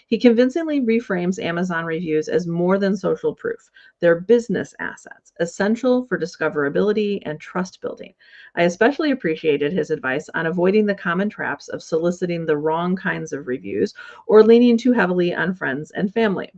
He convincingly reframes Amazon reviews as more than social proof. They're business assets, essential for discoverability and trust building. I especially appreciated his advice on avoiding the common traps of soliciting the wrong kinds of reviews or leaning too heavily on friends and family.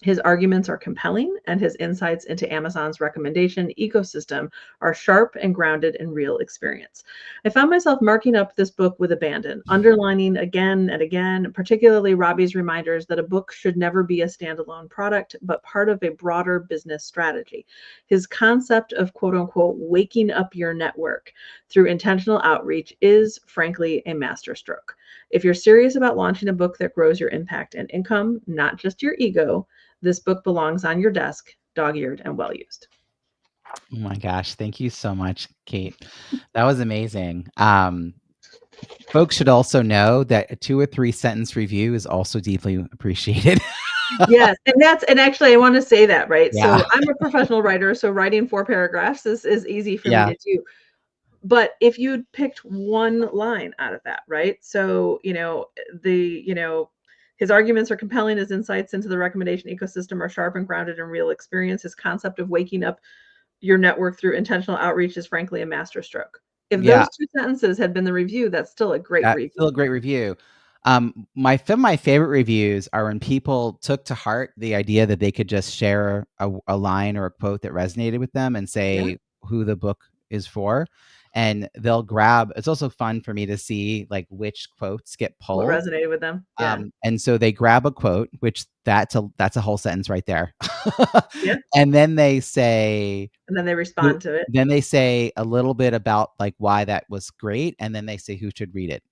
His arguments are compelling, and his insights into Amazon's recommendation ecosystem are sharp and grounded in real experience. I found myself marking up this book with abandon, underlining again and again, particularly Robbie's reminders that a book should never be a standalone product, but part of a broader business strategy. His concept of quote unquote waking up your network through intentional outreach is, frankly, a masterstroke. If you're serious about launching a book that grows your impact and income, not just your ego, this book belongs on your desk, dog-eared and well-used. Oh my gosh. Thank you so much, Kate. That was amazing. Folks should also know that a 2 or 3 sentence review is also deeply appreciated. Yes, and actually I want to say that, right? Yeah. So I'm a professional writer, so writing 4 paragraphs is easy for Yeah. me to do. But if you'd picked one line out of that, right? So, his arguments are compelling, his insights into the recommendation ecosystem are sharp and grounded in real experience. His concept of waking up your network through intentional outreach is frankly a masterstroke. If Yeah. those 2 sentences had been the review, that's still a great That's review. still a great review. Some of my favorite reviews are when people took to heart the idea that they could just share a line or a quote that resonated with them and say who the book is for. And they'll grab, it's also fun for me to see like which quotes get What pulled. resonated with them. Yeah. And so they grab a quote, which that's a whole sentence right there. Yeah. And then they say, And then they respond to it. then they say a little bit about like why that was great. And then they say who should read it.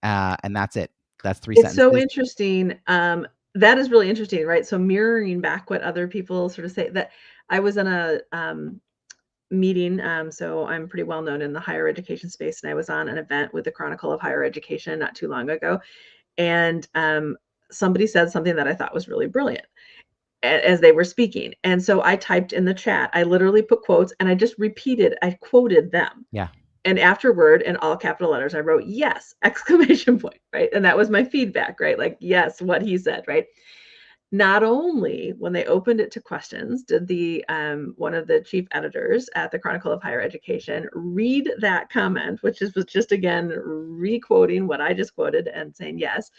And that's it. That's 3 It's so sentences. interesting. That is really interesting, right? So mirroring back what other people sort of say. That I was in a meeting. So I'm pretty well known in the higher education space, and I was on an event with the Chronicle of Higher Education not too long ago, and somebody said something that I thought was really brilliant as they were speaking, and so I typed in the chat. I literally put quotes, and I just repeated. I quoted them. Yeah. And afterward, in all capital letters, I wrote yes, exclamation point, right? And that was my feedback, right? Like, yes, what he said, right? Not only when they opened it to questions did the one of the chief editors at the Chronicle of Higher Education read that comment, which was just again re-quoting what I just quoted and saying yes.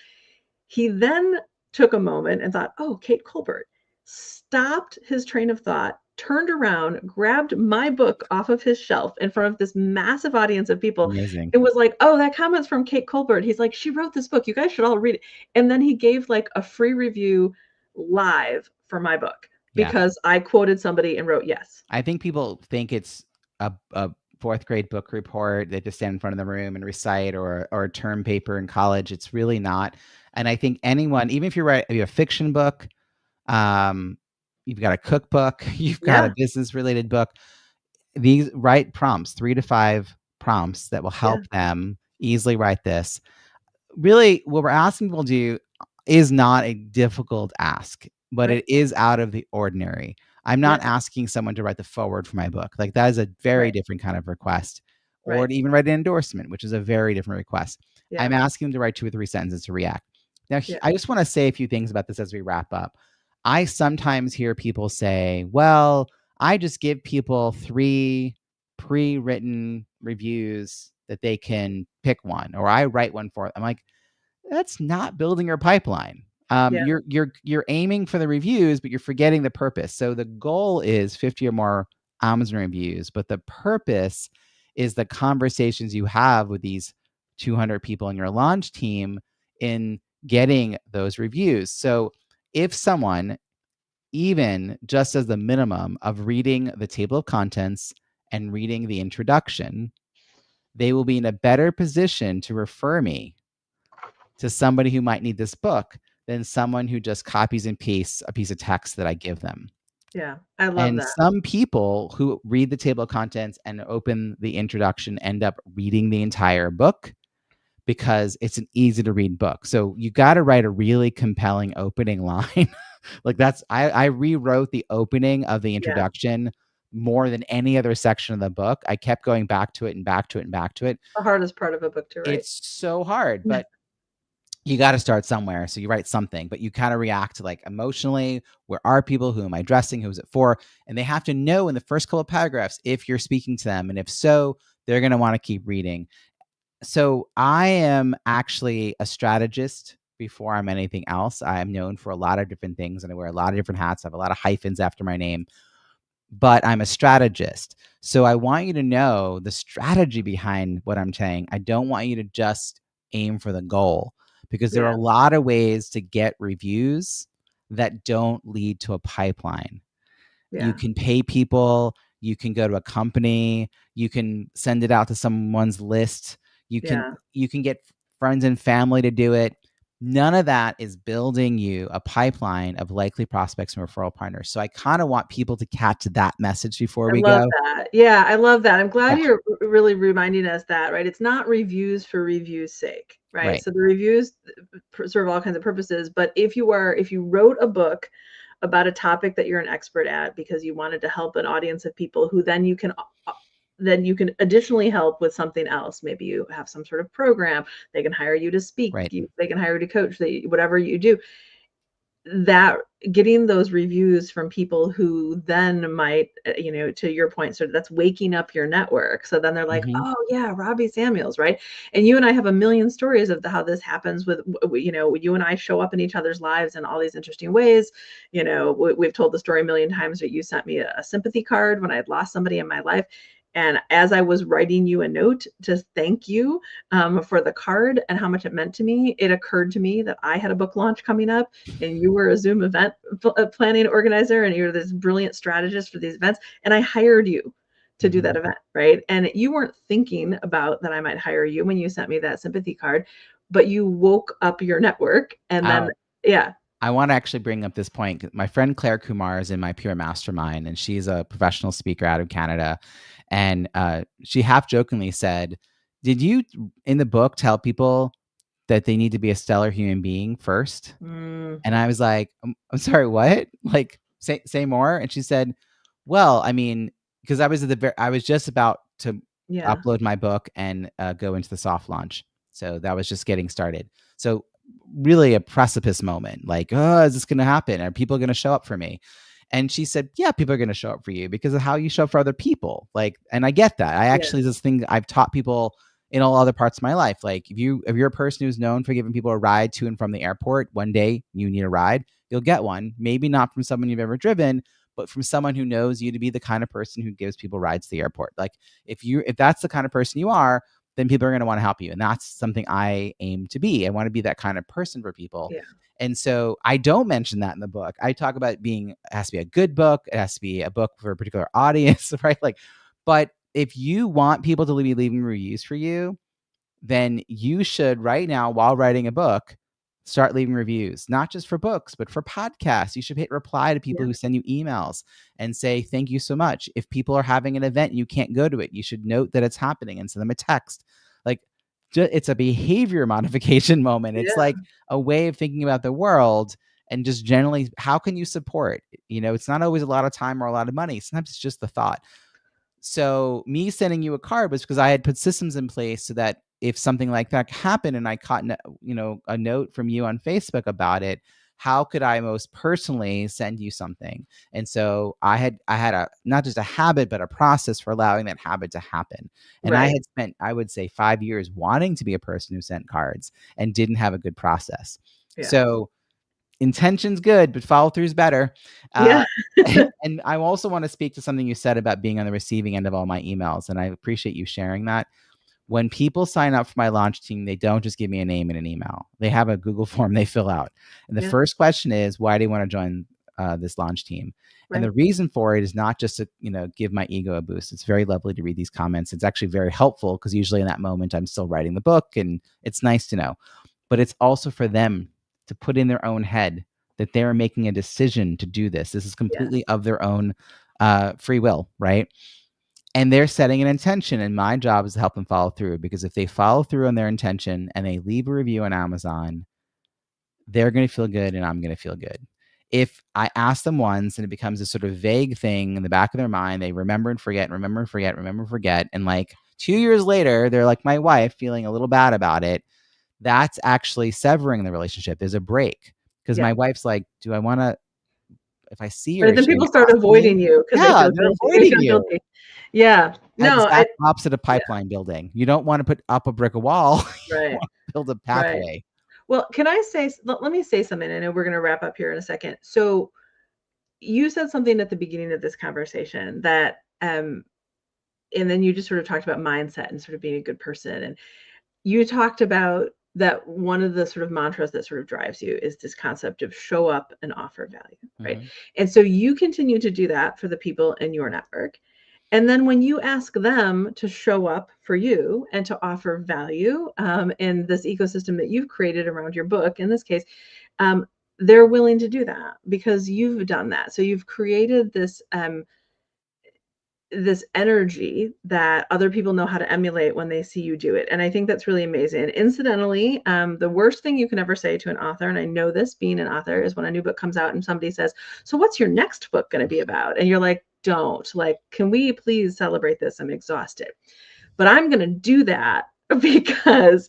He then took a moment and thought, oh, Kate Colbert, stopped his train of thought, turned around, grabbed my book off of his shelf in front of this massive audience of people. Amazing. It was like, oh, that comment's from Kate Colbert. He's like, she wrote this book. You guys should all read it. And then he gave like a free review live for my book because I quoted somebody and wrote yes. I think people think it's a 4th grade book report. They just stand in front of the room and recite, or a term paper in college. It's really not. And I think anyone, even if you have a fiction book, you've got a cookbook, you've got a business related book, these write prompts, 3 to 5 prompts that will help them easily write this. Really, what we're asking people to do is not a difficult ask, but it is out of the ordinary. I'm not asking someone to write the foreword for my book. Like that is a very different kind of request, or to even write an endorsement, which is a very different request. I'm asking them to write 2 or 3 sentences to react. Now, I just want to say a few things about this as we wrap up. I sometimes hear people say, well, I just give people 3 pre-written reviews that they can pick one, or I write one for them. I'm like, that's not building your pipeline. You're aiming for the reviews, but you're forgetting the purpose. So the goal is 50 or more Amazon reviews, but the purpose is the conversations you have with these 200 people in your launch team in getting those reviews. So if someone, even just as the minimum of reading the table of contents and reading the introduction, they will be in a better position to refer me to somebody who might need this book than someone who just copies and pastes a piece of text that I give them. Yeah, I love that. Some people who read the table of contents and open the introduction end up reading the entire book because it's an easy to read book. So you got to write a really compelling opening line. Like I rewrote the opening of the introduction more than any other section of the book. I kept going back to it and back to it and back to it. The hardest part of a book to write. It's so hard, but you got to start somewhere. So you write something, but you kind of react to like emotionally, where are people? Who am I addressing? Who's it for? And they have to know in the first couple of paragraphs if you're speaking to them. And if so, they're going to want to keep reading. So I am actually a strategist before I'm anything else. I am known for a lot of different things and I wear a lot of different hats. I have a lot of hyphens after my name, but I'm a strategist. So I want you to know the strategy behind what I'm saying. I don't want you to just aim for the goal, because there are a lot of ways to get reviews that don't lead to a pipeline. You can pay people, you can go to a company, you can send it out to someone's list, you can get friends and family to do it. None of that is building you a pipeline of likely prospects and referral partners. So I kind of want people to catch that message before we go. I love that. Yeah, I love that. I'm glad you're really reminding us that, right? It's not reviews for review's sake, right? So the reviews serve all kinds of purposes, but if you wrote a book about a topic that you're an expert at because you wanted to help an audience of people who then you can additionally help with something else. Maybe you have some sort of program, they can hire you to speak, they can hire you to coach, whatever you do. That getting those reviews from people who then might, to your point, so that's waking up your network. So then they're like, oh yeah, Robbie Samuels, right? And you and I have a million stories of how this happens with, you and I show up in each other's lives in all these interesting ways. We've told the story a million times, that you sent me a sympathy card when I had lost somebody in my life. And as I was writing you a note to thank you for the card and how much it meant to me, it occurred to me that I had a book launch coming up and you were a Zoom event planning organizer and you're this brilliant strategist for these events. And I hired you to do that event, right? And you weren't thinking about that I might hire you when you sent me that sympathy card, but you woke up your network and then, I want to actually bring up this point. My friend Claire Kumar is in my peer mastermind, and she's a professional speaker out of Canada. And she half jokingly said, did you in the book tell people that they need to be a stellar human being first? And I was like, I'm sorry, what? Like, say more. And she said, well, I mean, because I was just about to upload my book and go into the soft launch. So that was just getting started. So really a precipice moment, like, oh, is this going to happen? Are people going to show up for me? And she said, yeah, people are going to show up for you because of how you show up for other people. Like, and I get that. I actually, this thing I've taught people in all other parts of my life. Like if you're a person who's known for giving people a ride to and from the airport, one day you need a ride, you'll get one. Maybe not from someone you've ever driven, but from someone who knows you to be the kind of person who gives people rides to the airport. Like if that's the kind of person you are, then people are going to want to help you. And that's something I aim to be. I want to be that kind of person for people. Yeah. And so I don't mention that in the book. I talk about it has to be a good book. It has to be a book for a particular audience, right? Like, but if you want people to be leaving reviews for you, then you should right now, while writing a book, start leaving reviews, not just for books, but for podcasts. You should hit reply to people who send you emails and say, thank you so much. If people are having an event and you can't go to it, you should note that it's happening and send them a text. Like, it's a behavior modification moment. It's like a way of thinking about the world and just generally, how can you support? It's not always a lot of time or a lot of money. Sometimes it's just the thought. So me sending you a card was because I had put systems in place so that if something like that happened and I caught, a note from you on Facebook about it, how could I most personally send you something? And so I had a, not just a habit, but a process for allowing that habit to happen. And I had spent, I would say 5 years wanting to be a person who sent cards and didn't have a good process. So intention's good, but follow through is better. And I also want to speak to something you said about being on the receiving end of all my emails. And I appreciate you sharing that. When people sign up for my launch team, they don't just give me a name and an email. They have a Google form they fill out. And the first question is, why do you want to join this launch team? And the reason for it is not just to, give my ego a boost. It's very lovely to read these comments. It's actually very helpful because usually in that moment, I'm still writing the book and it's nice to know. But it's also for them to put in their own head that they're making a decision to do this. This is completely of their own free will, right? And they're setting an intention, and my job is to help them follow through, because if they follow through on their intention and they leave a review on Amazon, they're going to feel good and I'm going to feel good. if I ask them once and it becomes a sort of vague thing in the back of their mind, they remember and forget, remember and forget, remember and forget. And like 2 years later, they're like my wife, feeling a little bad about it. That's actually severing the relationship. There's a break because Yeah. my wife's like, do I want to, if I see her, Right, then should people I start ask me? avoiding you because they Yeah, feel they're guilty. They avoiding feel you. guilty. Yeah. No, I Exact opposite of yeah, pipeline building. You don't want to put up a brick wall. You right, want to build a right. pathway. Well, can I say let me say something. I know we're gonna wrap up here in a second. So you said something at the beginning of this conversation that, and then you just sort of talked about mindset and sort of being a good person. And you talked about that one of the sort of mantras that sort of drives you is this concept of show up and offer value, right? Mm-hmm. And so you continue to do that for the people in your network. And then when you ask them to show up for you and to offer value in this ecosystem that you've created around your book, in this case, um, they're willing to do that because you've done that. So you've created this energy that other people know how to emulate when they see you do it. And I think that's really amazing. And incidentally, the worst thing you can ever say to an author, and I know this being an author, is when a new book comes out and somebody says, so what's your next book going to be about? And you're like, don't. Like, can we please celebrate this? I'm exhausted. But I'm going to do that because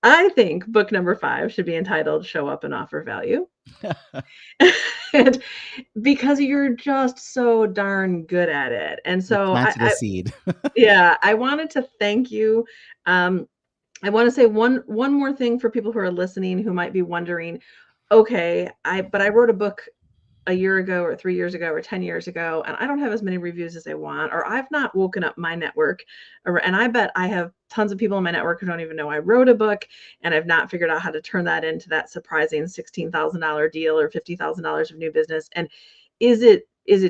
I think book number 5 should be entitled Show Up and Offer Value. And because you're just so darn good at it. And You so planted a seed. yeah, I wanted to thank you. Um, I want to say one more thing for people who are listening who might be wondering, okay, I wrote a book a year ago or 3 years ago or 10 years ago, and I don't have as many reviews as I want, or I've not woken up my network. And I bet I have tons of people in my network who don't even know I wrote a book, and I've not figured out how to turn that into that surprising $16,000 deal or $50,000 of new business. And is it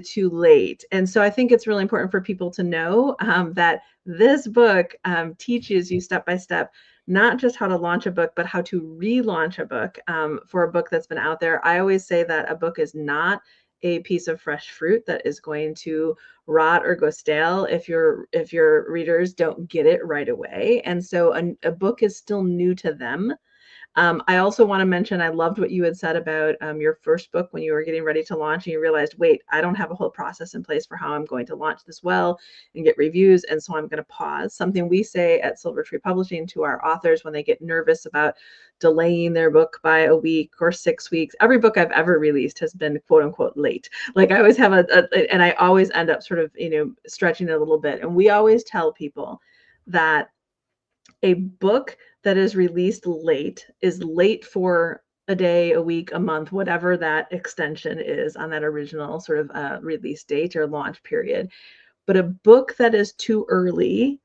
too late? And so I think it's really important for people to know that this book teaches you step by step not just how to launch a book, but how to relaunch a book for a book that's been out there. I always say that a book is not a piece of fresh fruit that is going to rot or go stale if your readers don't get it right away. And so a book is still new to them. I also want to mention, I loved what you had said about your first book when you were getting ready to launch and you realized, wait, I don't have a whole process in place for how I'm going to launch this well and get reviews. And so I'm going to pause. Something we say at Silver Tree Publishing to our authors when they get nervous about delaying their book by a week or 6 weeks. Every book I've ever released has been quote unquote late. Like I always have and I always end up sort of, stretching it a little bit. And we always tell people that a book that is released late is late for a day, a week, a month, whatever that extension is on that original sort of release date or launch period. But a book that is too early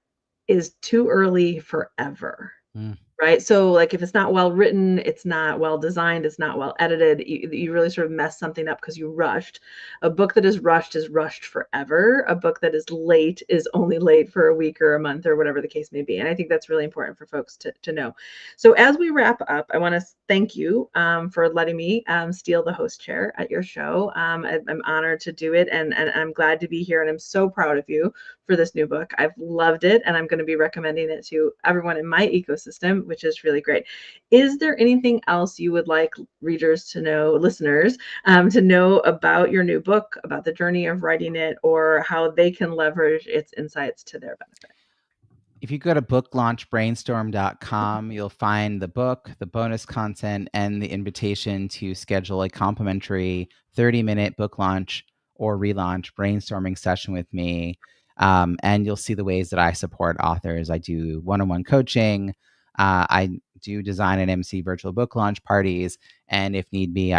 is too early forever. Mm. Right? So, like, if it's not well written, it's not well designed, it's not well edited, you really sort of mess something up because you rushed. A book that is rushed forever. A book that is late is only late for a week or a month or whatever the case may be. And I think that's really important for folks to know. So, as we wrap up, I want to thank you for letting me steal the host chair at your show. I'm honored to do it, and I'm glad to be here, and I'm so proud of you for this new book. I've loved it, and I'm going to be recommending it to everyone in my ecosystem, which is really great. Is there anything else you would like readers to know, listeners, to know about your new book, about the journey of writing it, or how they can leverage its insights to their benefit? If you go to booklaunchbrainstorm.com, you'll find the book, the bonus content, and the invitation to schedule a complimentary 30-minute book launch or relaunch brainstorming session with me. And you'll see the ways that I support authors. I do one-on-one coaching. I do design and MC virtual book launch parties. And if need be,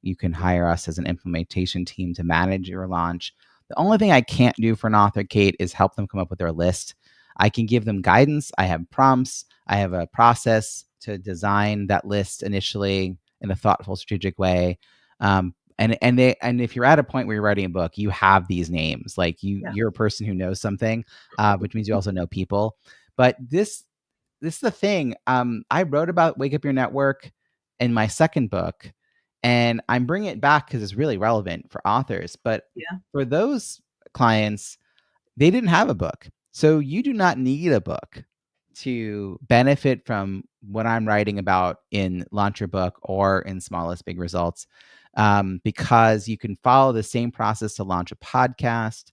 you can hire us as an implementation team to manage your launch. The only thing I can't do for an author, Kate, is help them come up with their list. I can give them guidance. I have prompts. I have a process to design that list initially in a thoughtful, strategic way. And if you're at a point where you're writing a book, you have these names. Like you're a person who knows something, which means you also know people. But this is the thing. I wrote about Wake Up Your Network in my second book, and I'm bringing it back because it's really relevant for authors. But for those clients, they didn't have a book. So you do not need a book to benefit from what I'm writing about in Launch Your Book or in Smallest Big Results. because you can follow the same process to launch a podcast,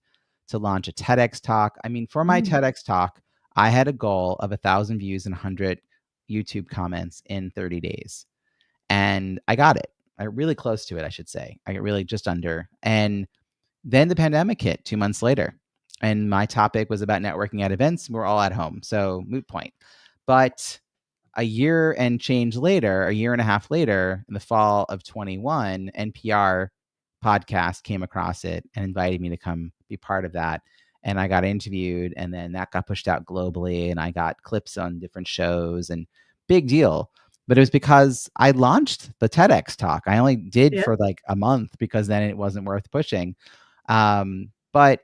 to launch a TEDx talk. I mean, for my TEDx talk, I had a goal of 1,000 views and 100 YouTube comments in 30 days. And I got it. I really close to it, I should say. I got really just under. And then the pandemic hit 2 months later. And my topic was about networking at events. We're all at home. So moot point. But a year and change later, a year and a half later, in the fall of 21, NPR podcast came across it and invited me to come be part of that. And I got interviewed, and then that got pushed out globally, and I got clips on different shows, and big deal. But it was because I launched the TEDx talk. I only did for like a month because then it wasn't worth pushing. But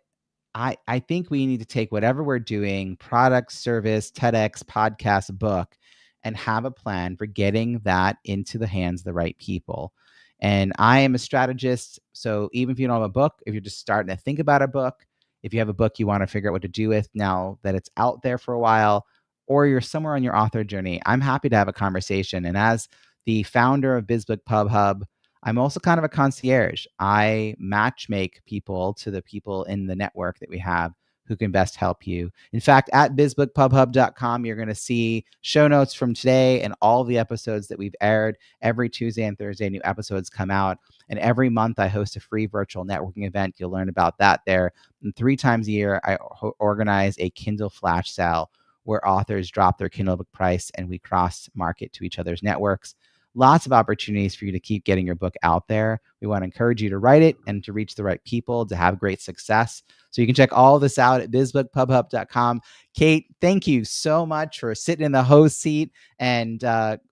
I think we need to take whatever we're doing, product, service, TEDx, podcast, book, and have a plan for getting that into the hands of the right people. And I am a strategist. So even if you don't have a book, if you're just starting to think about a book, if you have a book you want to figure out what to do with now that it's out there for a while, or you're somewhere on your author journey, I'm happy to have a conversation. And as the founder of Biz Book Pub Hub, I'm also kind of a concierge. I matchmake people to the people in the network that we have who can best help you. In fact, at bizbookpubhub.com, you're going to see show notes from today and all the episodes that we've aired. Every Tuesday and Thursday, new episodes come out. And every month, I host a free virtual networking event. You'll learn about that there. And 3 times a year, I organize a Kindle flash sale where authors drop their Kindle book price and we cross market to each other's networks. Lots of opportunities for you to keep getting your book out there. We want to encourage you to write it and to reach the right people to have great success. So you can check all this out at bizbookpubhub.com. Kate, thank you so much for sitting in the host seat and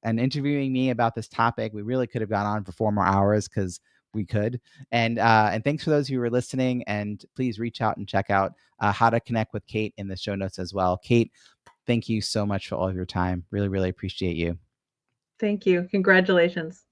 interviewing me about this topic. We really could have gone on for 4 more hours because we could. And thanks for those who were listening. And please reach out and check out how to connect with Kate in the show notes as well. Kate, thank you so much for all of your time. Really, really appreciate you. Thank you. Congratulations.